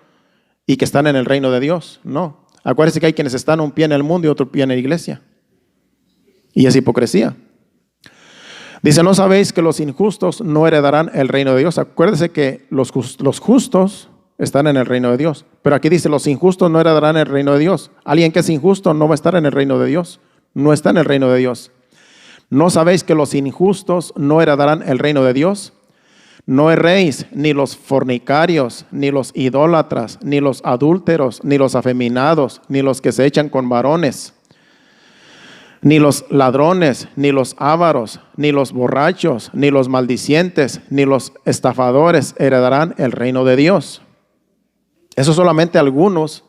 y que están en el reino de Dios. No, acuérdense que hay quienes están un pie en el mundo y otro pie en la iglesia. Y es hipocresía. Dice, ¿no sabéis que los injustos no heredarán el reino de Dios? Acuérdense que los justos están en el reino de Dios. Pero aquí dice, los injustos no heredarán el reino de Dios. Alguien que es injusto no va a estar en el reino de Dios. No está en el reino de Dios. ¿No sabéis que los injustos no heredarán el reino de Dios? No erréis, ni los fornicarios, ni los idólatras, ni los adúlteros, ni los afeminados, ni los que se echan con varones, ni los ladrones, ni los ávaros, ni los borrachos, ni los maldicientes, ni los estafadores heredarán el reino de Dios. Eso solamente algunos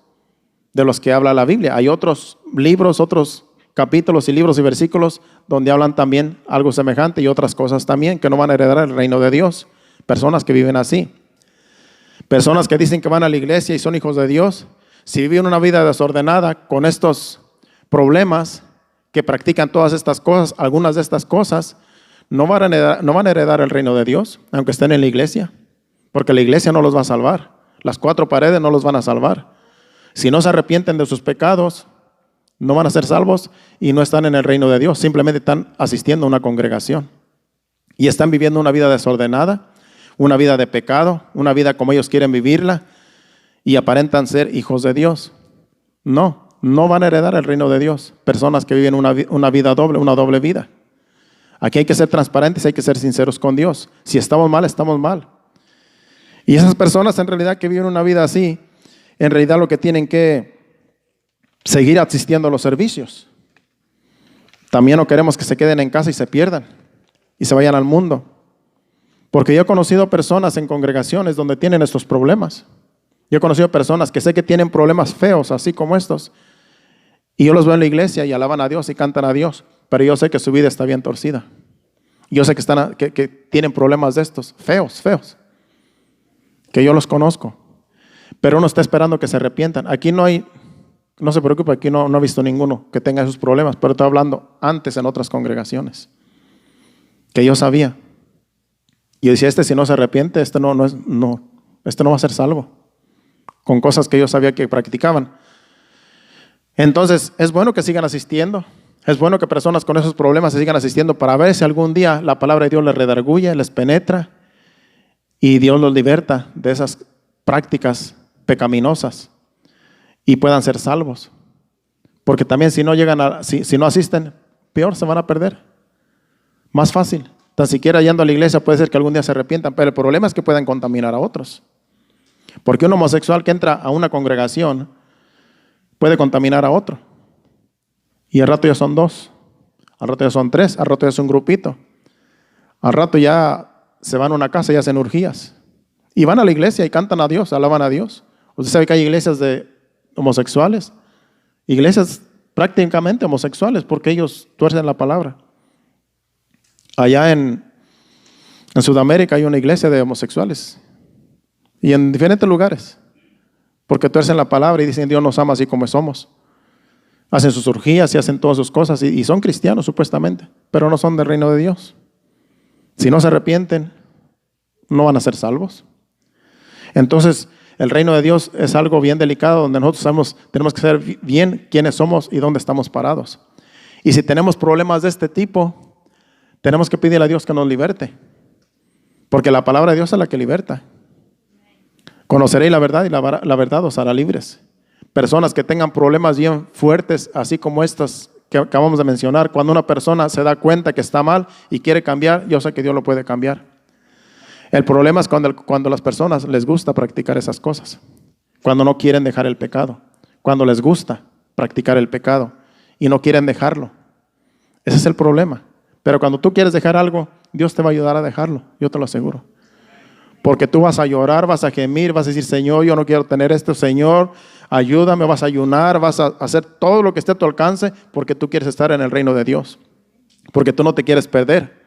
de los que habla la Biblia. Hay otros libros, otros capítulos y libros y versículos donde hablan también algo semejante y otras cosas también que no van a heredar el reino de Dios. Personas que viven así. Personas que dicen que van a la iglesia y son hijos de Dios. Si viven una vida desordenada con estos problemas, que practican todas estas cosas, algunas de estas cosas, no van a heredar el reino de Dios, aunque estén en la iglesia, porque la iglesia no los va a salvar. Las cuatro paredes no los van a salvar. Si no se arrepienten de sus pecados, no van a ser salvos y no están en el reino de Dios, simplemente están asistiendo a una congregación y están viviendo una vida desordenada, una vida de pecado, una vida como ellos quieren vivirla y aparentan ser hijos de Dios. No, no van a heredar el reino de Dios. Personas que viven una vida doble, una doble vida. Aquí hay que ser transparentes, hay que ser sinceros con Dios. Si estamos mal, estamos mal. Y esas personas en realidad que viven una vida así, en realidad lo que tienen que seguir asistiendo a los servicios. También no queremos que se queden en casa y se pierdan y se vayan al mundo. Porque yo he conocido personas en congregaciones donde tienen estos problemas. Yo he conocido personas que sé que tienen problemas feos, así como estos. Y yo los veo en la iglesia y alaban a Dios y cantan a Dios. Pero yo sé que su vida está bien torcida. Yo sé que tienen problemas de estos, feos. Que yo los conozco. Pero uno está esperando que se arrepientan. Aquí no se preocupe, aquí no he visto ninguno que tenga esos problemas. Pero estoy hablando antes en otras congregaciones. Que yo sabía. Y yo decía, si no se arrepiente, este no va a ser salvo. Con cosas que yo sabía que practicaban. Entonces, es bueno que sigan asistiendo. Es bueno que personas con esos problemas se sigan asistiendo para ver si algún día la palabra de Dios les redarguye, les penetra y Dios los liberta de esas prácticas pecaminosas y puedan ser salvos. Porque también si no asisten, peor se van a perder. Más fácil. Tan siquiera yendo a la iglesia puede ser que algún día se arrepientan, pero el problema es que pueden contaminar a otros. Porque un homosexual que entra a una congregación puede contaminar a otro. Y al rato ya son 2, al rato ya son 3, al rato ya es un grupito. Al rato ya se van a una casa y hacen orgías. Y van a la iglesia y cantan a Dios, alaban a Dios. Usted sabe que hay iglesias de homosexuales, iglesias prácticamente homosexuales, porque ellos tuercen la palabra. Allá en Sudamérica hay una iglesia de homosexuales. Y en diferentes lugares. Porque tuercen la palabra y dicen Dios nos ama así como somos. Hacen sus orgías y hacen todas sus cosas y son cristianos supuestamente, pero no son del reino de Dios. Si no se arrepienten, no van a ser salvos. Entonces, el reino de Dios es algo bien delicado donde nosotros tenemos que saber bien quiénes somos y dónde estamos parados. Y si tenemos problemas de este tipo, tenemos que pedirle a Dios que nos liberte. Porque la palabra de Dios es la que liberta. Conoceréis la verdad y la verdad os hará libres. Personas que tengan problemas bien fuertes, así como estas que acabamos de mencionar, cuando una persona se da cuenta que está mal y quiere cambiar, yo sé que Dios lo puede cambiar. El problema es cuando a las personas les gusta practicar esas cosas, cuando no quieren dejar el pecado, cuando les gusta practicar el pecado y no quieren dejarlo. Ese es el problema. Pero cuando tú quieres dejar algo, Dios te va a ayudar a dejarlo, yo te lo aseguro. Porque tú vas a llorar, vas a gemir, vas a decir, Señor, yo no quiero tener esto, Señor, ayúdame, vas a ayunar, vas a hacer todo lo que esté a tu alcance porque tú quieres estar en el reino de Dios, porque tú no te quieres perder.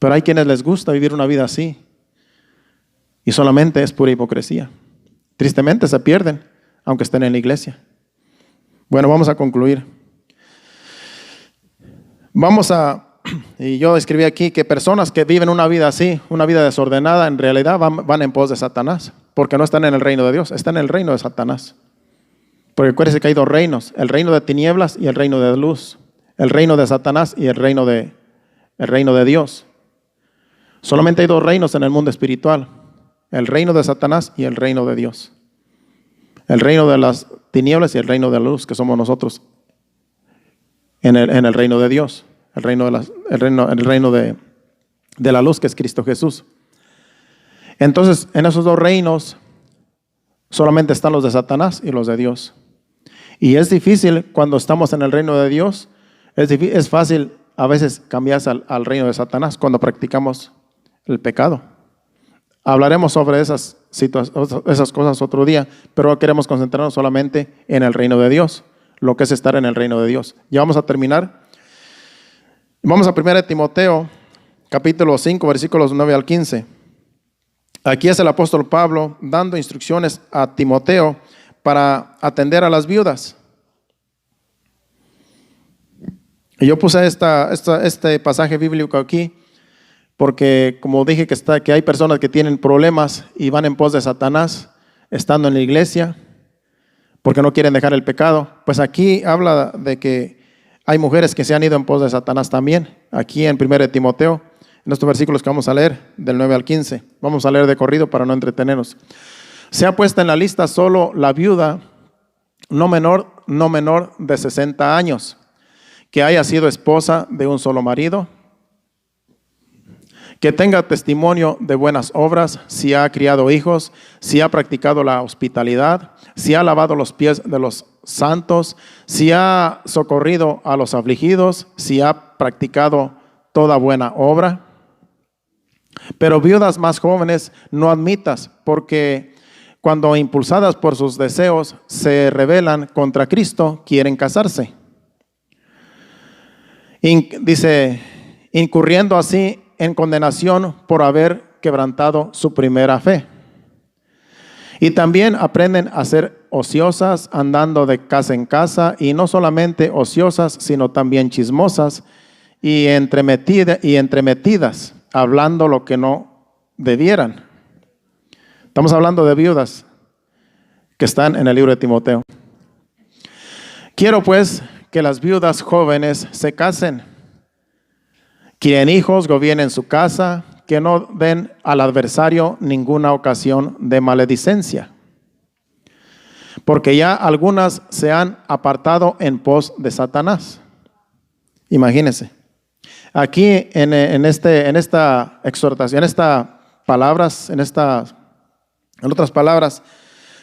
Pero hay quienes les gusta vivir una vida así y solamente es pura hipocresía. Tristemente se pierden, aunque estén en la iglesia. Bueno, vamos a concluir. Y yo escribí aquí que personas que viven una vida así, una vida desordenada, en realidad van en pos de Satanás, porque no están en el reino de Dios, están en el reino de Satanás. Porque acuérdense que hay 2 reinos, el reino de tinieblas y el reino de luz, el reino de Satanás y el reino de Dios. Solamente hay 2 reinos en el mundo espiritual, el reino de Satanás y el reino de Dios. El reino de las tinieblas y el reino de la luz, que somos nosotros en el reino de Dios. El reino de la luz, que es Cristo Jesús. Entonces, en esos 2 reinos solamente están los de Satanás y los de Dios. Y es difícil cuando estamos en el reino de Dios, es fácil a veces cambiarse al reino de Satanás cuando practicamos el pecado. Hablaremos sobre esas cosas otro día, pero queremos concentrarnos solamente en el reino de Dios, lo que es estar en el reino de Dios. Ya vamos a terminar. Vamos a 1 Timoteo, capítulo 5, versículos 9 al 15. Aquí es el apóstol Pablo dando instrucciones a Timoteo para atender a las viudas. Y yo puse este pasaje bíblico aquí porque, como dije, que hay personas que tienen problemas y van en pos de Satanás estando en la iglesia porque no quieren dejar el pecado. Pues aquí habla de que hay mujeres que se han ido en pos de Satanás también. Aquí en 1 Timoteo, en estos versículos que vamos a leer, del 9 al 15. Vamos a leer de corrido para no entretenernos. Sea puesta en la lista solo la viuda no menor de 60 años, que haya sido esposa de un solo marido, que tenga testimonio de buenas obras, si ha criado hijos, si ha practicado la hospitalidad, si ha lavado los pies de los santos, si ha socorrido a los afligidos, si ha practicado toda buena obra. Pero viudas más jóvenes no admitas, porque cuando impulsadas por sus deseos se rebelan contra Cristo, quieren casarse. Dice, incurriendo así en condenación por haber quebrantado su primera fe. Y también aprenden a ser ociosas, andando de casa en casa, y no solamente ociosas, sino también chismosas y entremetidas, hablando lo que no debieran. Estamos hablando de viudas que están en el libro de Timoteo. Quiero pues que las viudas jóvenes se casen, críen hijos, gobiernen su casa, que no den al adversario ninguna ocasión de maledicencia, porque ya algunas se han apartado en pos de Satanás. Imagínense. Aquí en esta exhortación, en otras palabras,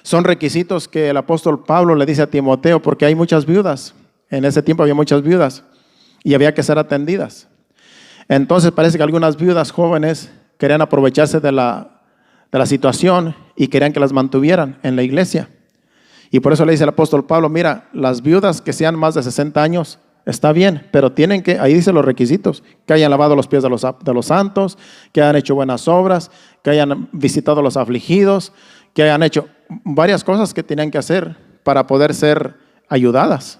son requisitos que el apóstol Pablo le dice a Timoteo, porque hay muchas viudas. En ese tiempo había muchas viudas y había que ser atendidas. Entonces parece que algunas viudas jóvenes querían aprovecharse de la situación y querían que las mantuvieran en la iglesia. Y por eso le dice el apóstol Pablo, mira, las viudas que sean más de 60 años, está bien, pero tienen que, ahí dice los requisitos, que hayan lavado los pies de los santos, que hayan hecho buenas obras, que hayan visitado a los afligidos, que hayan hecho varias cosas que tenían que hacer para poder ser ayudadas.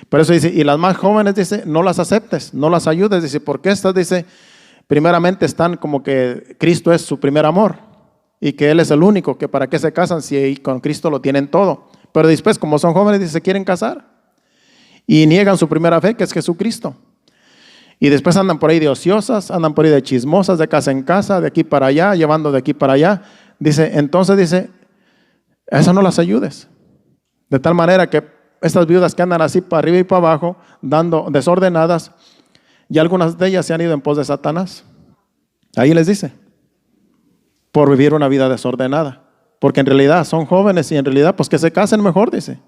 Por eso dice, y las más jóvenes, dice, no las aceptes, no las ayudes. Dice, porque estas, dice, primeramente están como que Cristo es su primer amor y que Él es el único, que para qué se casan si con Cristo lo tienen todo. Pero después, como son jóvenes, dice, se quieren casar y niegan su primera fe, que es Jesucristo. Y después andan por ahí de ociosas, andan por ahí de chismosas, de casa en casa, de aquí para allá, llevando de aquí para allá. Dice, entonces dice, a esas no las ayudes. De tal manera que estas viudas que andan así para arriba y para abajo, dando desordenadas, y algunas de ellas se han ido en pos de Satanás. Ahí les dice, por vivir una vida desordenada. Porque en realidad son jóvenes y en realidad pues que se casen mejor, dice.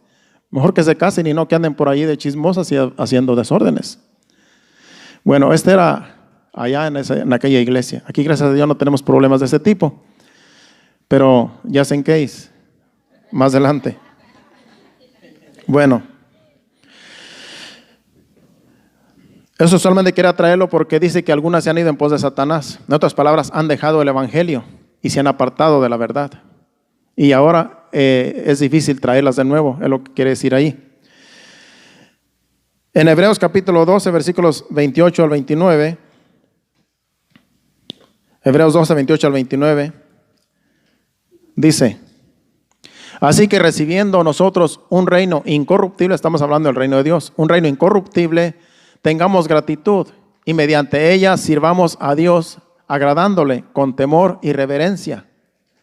Mejor que se casen y no que anden por ahí de chismosas y haciendo desórdenes. Bueno, este era allá en aquella iglesia. Aquí gracias a Dios no tenemos problemas de ese tipo. Pero just in case, más adelante. Bueno, eso solamente quería traerlo porque dice que algunas se han ido en pos de Satanás. En otras palabras, han dejado el evangelio y se han apartado de la verdad. Y ahora es difícil traerlas de nuevo, es lo que quiere decir ahí. En Hebreos capítulo 12, versículos 28 al 29. Hebreos 12, 28 al 29. Dice, así que recibiendo nosotros un reino incorruptible, estamos hablando del reino de Dios, un reino incorruptible, tengamos gratitud y mediante ella sirvamos a Dios agradándole con temor y reverencia.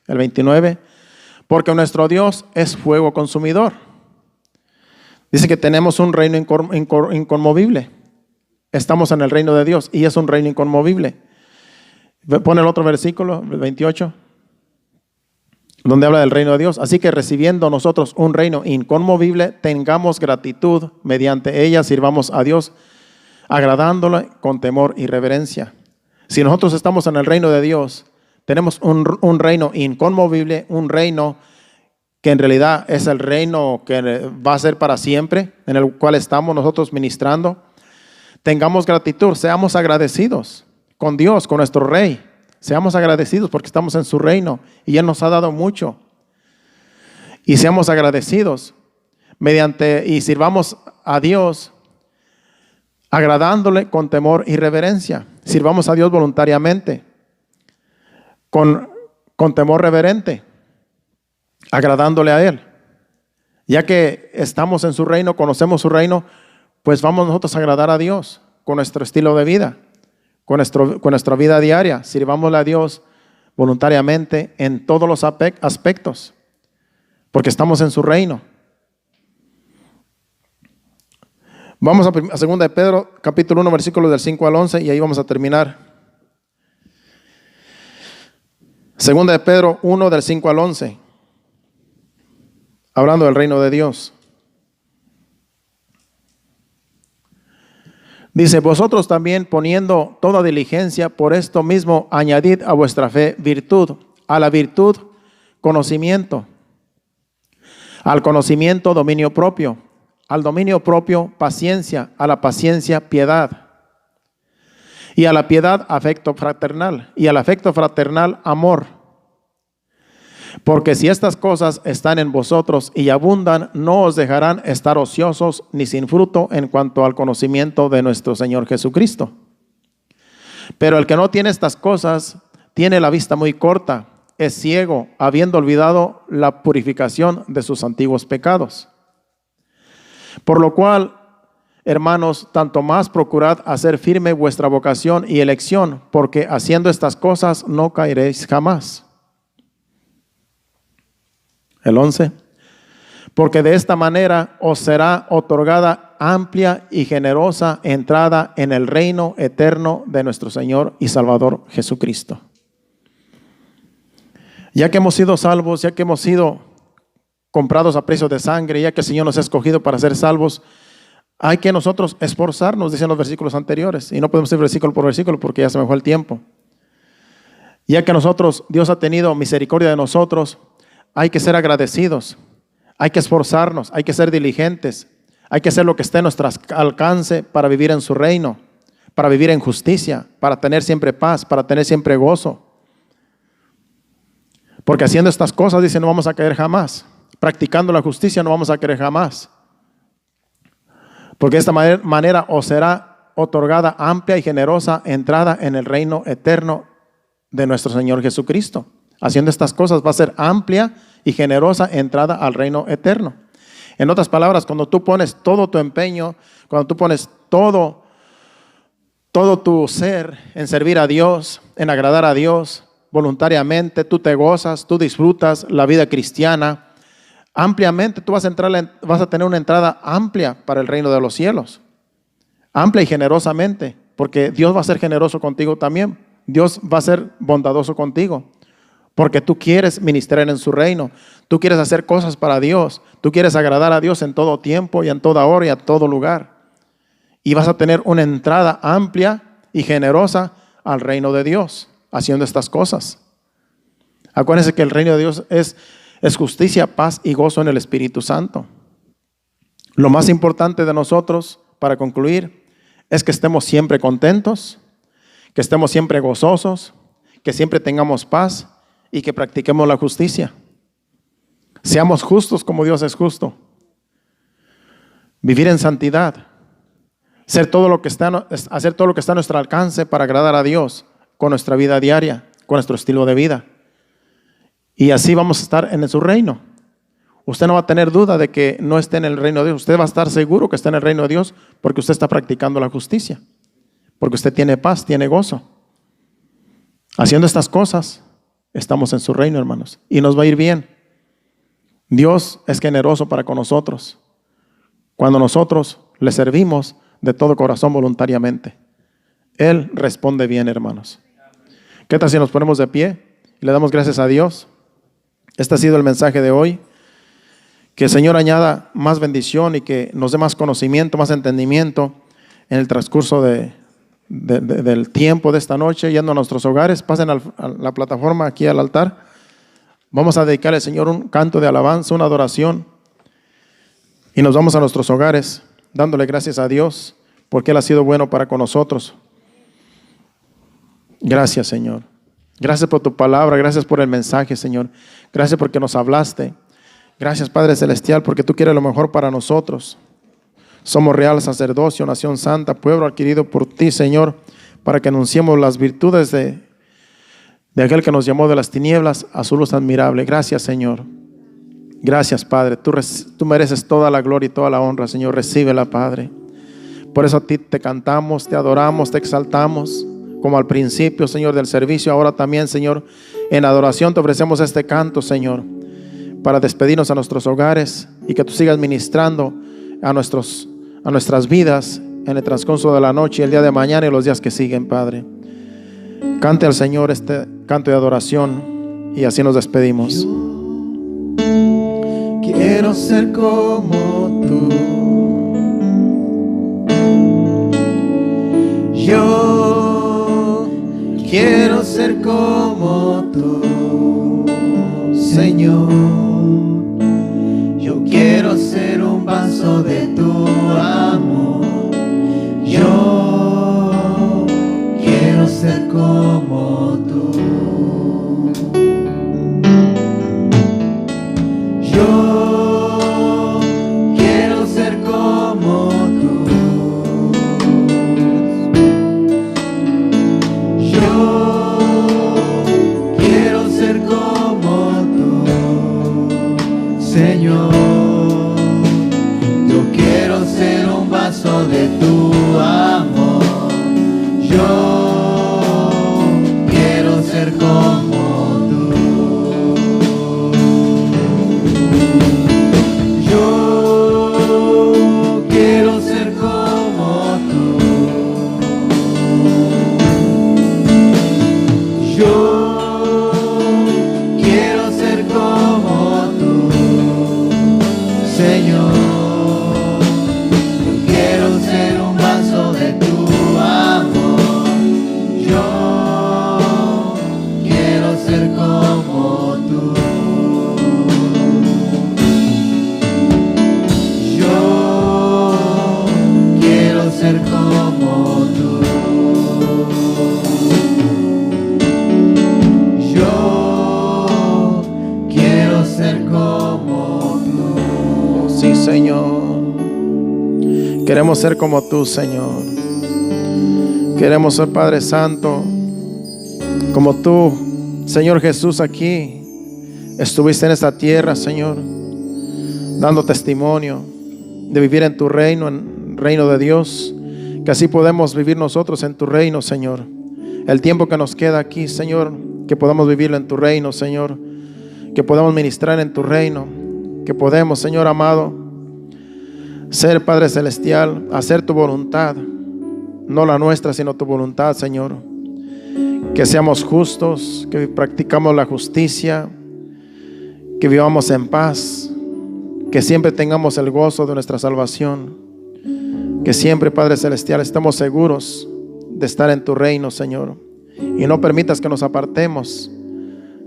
El 29, porque nuestro Dios es fuego consumidor. Dice que tenemos un reino inconmovible. Estamos en el reino de Dios y es un reino inconmovible. Pone el otro versículo, el 28. Donde habla del reino de Dios. Así que recibiendo nosotros un reino inconmovible, tengamos gratitud, mediante ella sirvamos a Dios, agradándole con temor y reverencia. Si nosotros estamos en el reino de Dios, tenemos un reino inconmovible, un reino que en realidad es el reino que va a ser para siempre, en el cual estamos nosotros ministrando. Tengamos gratitud, seamos agradecidos con Dios, con nuestro Rey. Seamos agradecidos porque estamos en su reino y Él nos ha dado mucho. Y seamos agradecidos y sirvamos a Dios agradándole con temor y reverencia. Sirvamos a Dios voluntariamente, con temor reverente, agradándole a Él. Ya que estamos en su reino, conocemos su reino, pues vamos nosotros a agradar a Dios con nuestro estilo de vida. Con nuestra vida diaria, sirvámosle a Dios voluntariamente en todos los aspectos, porque estamos en su reino. Vamos a 2 de Pedro, capítulo 1, versículos del 5 al 11, y ahí vamos a terminar. 2 de Pedro 1, del 5 al 11, hablando del reino de Dios. Dice: vosotros también, poniendo toda diligencia, por esto mismo añadid a vuestra fe virtud, a la virtud conocimiento, al conocimiento dominio propio, al dominio propio paciencia, a la paciencia piedad, y a la piedad afecto fraternal, y al afecto fraternal amor. Porque si estas cosas están en vosotros y abundan, no os dejarán estar ociosos ni sin fruto en cuanto al conocimiento de nuestro Señor Jesucristo. Pero el que no tiene estas cosas tiene la vista muy corta, es ciego, habiendo olvidado la purificación de sus antiguos pecados. Por lo cual, hermanos, tanto más procurad hacer firme vuestra vocación y elección, porque haciendo estas cosas no caeréis jamás. El 11. Porque de esta manera os será otorgada amplia y generosa entrada en el reino eterno de nuestro Señor y Salvador Jesucristo. Ya que hemos sido salvos, ya que hemos sido comprados a precio de sangre, ya que el Señor nos ha escogido para ser salvos, hay que nosotros esforzarnos, dicen los versículos anteriores, y no podemos ir versículo por versículo porque ya se me fue el tiempo. Ya que nosotros, Dios ha tenido misericordia de nosotros, hay que ser agradecidos, hay que esforzarnos, hay que ser diligentes, hay que hacer lo que esté a nuestro alcance para vivir en su reino, para vivir en justicia, para tener siempre paz, para tener siempre gozo. Porque haciendo estas cosas, dice, no vamos a caer jamás. Practicando la justicia no vamos a caer jamás. Porque de esta manera os será otorgada amplia y generosa entrada en el reino eterno de nuestro Señor Jesucristo. Haciendo estas cosas va a ser amplia y generosa entrada al reino eterno. En otras palabras, cuando tú pones todo tu empeño, cuando tú pones todo tu ser en servir a Dios, en agradar a Dios, voluntariamente, tú te gozas, tú disfrutas la vida cristiana, ampliamente tú vas a tener una entrada amplia para el reino de los cielos, amplia y generosamente, porque Dios va a ser generoso contigo también, Dios va a ser bondadoso contigo, porque tú quieres ministrar en su reino, tú quieres hacer cosas para Dios, tú quieres agradar a Dios en todo tiempo y en toda hora y a todo lugar, y vas a tener una entrada amplia y generosa al reino de Dios, haciendo estas cosas. Acuérdense que el reino de Dios es justicia, paz y gozo en el Espíritu Santo. Lo más importante de nosotros, para concluir, es que estemos siempre contentos, que estemos siempre gozosos, que siempre tengamos paz y que practiquemos la justicia. Seamos justos como Dios es justo. Vivir en santidad. Hacer todo lo que está a nuestro alcance para agradar a Dios con nuestra vida diaria, con nuestro estilo de vida. Y así vamos a estar en su reino. Usted no va a tener duda de que no esté en el reino de Dios. Usted va a estar seguro que está en el reino de Dios porque usted está practicando la justicia. Porque usted tiene paz, tiene gozo. Haciendo estas cosas, estamos en su reino, hermanos. Y nos va a ir bien. Dios es generoso para con nosotros cuando nosotros le servimos de todo corazón voluntariamente. Él responde bien, hermanos. ¿Qué tal si nos ponemos de pie y le damos gracias a Dios? Este ha sido el mensaje de hoy. Que el Señor añada más bendición y que nos dé más conocimiento, más entendimiento en el transcurso del tiempo de esta noche, yendo a nuestros hogares. Pasen a la plataforma aquí al altar. Vamos a dedicar al Señor un canto de alabanza, una adoración. Y nos vamos a nuestros hogares dándole gracias a Dios porque Él ha sido bueno para con nosotros. Gracias, Señor. Gracias por tu palabra, gracias por el mensaje, Señor. Gracias porque nos hablaste. Gracias, Padre Celestial, porque tú quieres lo mejor para nosotros. Somos real sacerdocio, nación santa, pueblo adquirido por ti, Señor, para que anunciemos las virtudes de aquel que nos llamó de las tinieblas a su luz admirable. Gracias, Señor. Gracias, Padre. Tú mereces toda la gloria y toda la honra, Señor. Recíbela, Padre. Por eso a ti te cantamos, te adoramos, te exaltamos. Como al principio, Señor, del servicio, ahora también, Señor, en adoración te ofrecemos este canto, Señor, para despedirnos a nuestros hogares y que tú sigas ministrando a nuestros a nuestras vidas en el transcurso de la noche, el día de mañana y los días que siguen, Padre. Cante al Señor este canto de adoración y así nos despedimos. Quiero ser como tú. Yo quiero ser como tú, Señor. Yo quiero ser un vaso de tu amor. Yo quiero ser como tú. Yo quiero ser como tú. Yo quiero ser como tú, Señor. Yo quiero ser un vaso de tu amor. Yo quiero ser como tú. Yo quiero ser como tú. Yo quiero ser como tú, Señor. Yo quiero ser un vaso de tu amor. Yo quiero ser como tú. Yo quiero ser como tú. Yo quiero ser como tú. Sí, Señor. Queremos ser como tú, Señor. Queremos ser, Padre Santo, como tú, Señor Jesús, aquí estuviste en esta tierra, Señor, dando testimonio de vivir en tu reino, en el reino de Dios. Que así podemos vivir nosotros en tu reino, Señor. El tiempo que nos queda aquí, Señor, que podamos vivirlo en tu reino, Señor. Que podamos ministrar en tu reino. Que podemos, Señor amado, ser, Padre Celestial, hacer tu voluntad. No la nuestra, sino tu voluntad, Señor. Que seamos justos, que practicamos la justicia, que vivamos en paz, que siempre tengamos el gozo de nuestra salvación, que siempre, Padre Celestial, estemos seguros de estar en tu reino, Señor, y no permitas que nos apartemos,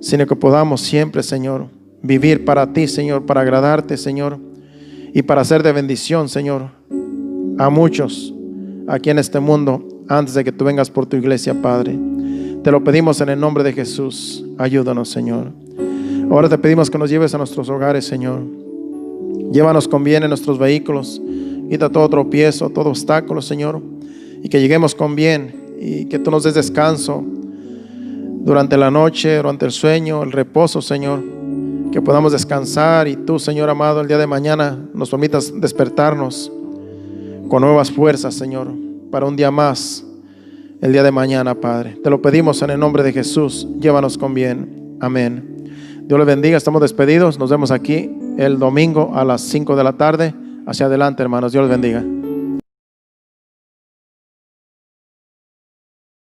sino que podamos siempre, Señor, vivir para ti, Señor, para agradarte, Señor, y para ser de bendición, Señor, a muchos aquí en este mundo, antes de que tú vengas por tu iglesia, Padre. Te lo pedimos en el nombre de Jesús. Ayúdanos, Señor. Ahora te pedimos que nos lleves a nuestros hogares, Señor. Llévanos con bien en nuestros vehículos. Quita todo tropiezo, todo obstáculo, Señor. Y que lleguemos con bien y que tú nos des descanso durante la noche, durante el sueño, el reposo, Señor. Que podamos descansar y tú, Señor amado, el día de mañana nos permitas despertarnos con nuevas fuerzas, Señor, para un día más, el día de mañana, Padre. Te lo pedimos en el nombre de Jesús. Llévanos con bien. Amén. Dios les bendiga. Estamos despedidos. Nos vemos aquí el domingo a las 5 de la tarde. Hacia adelante, hermanos. Dios les bendiga.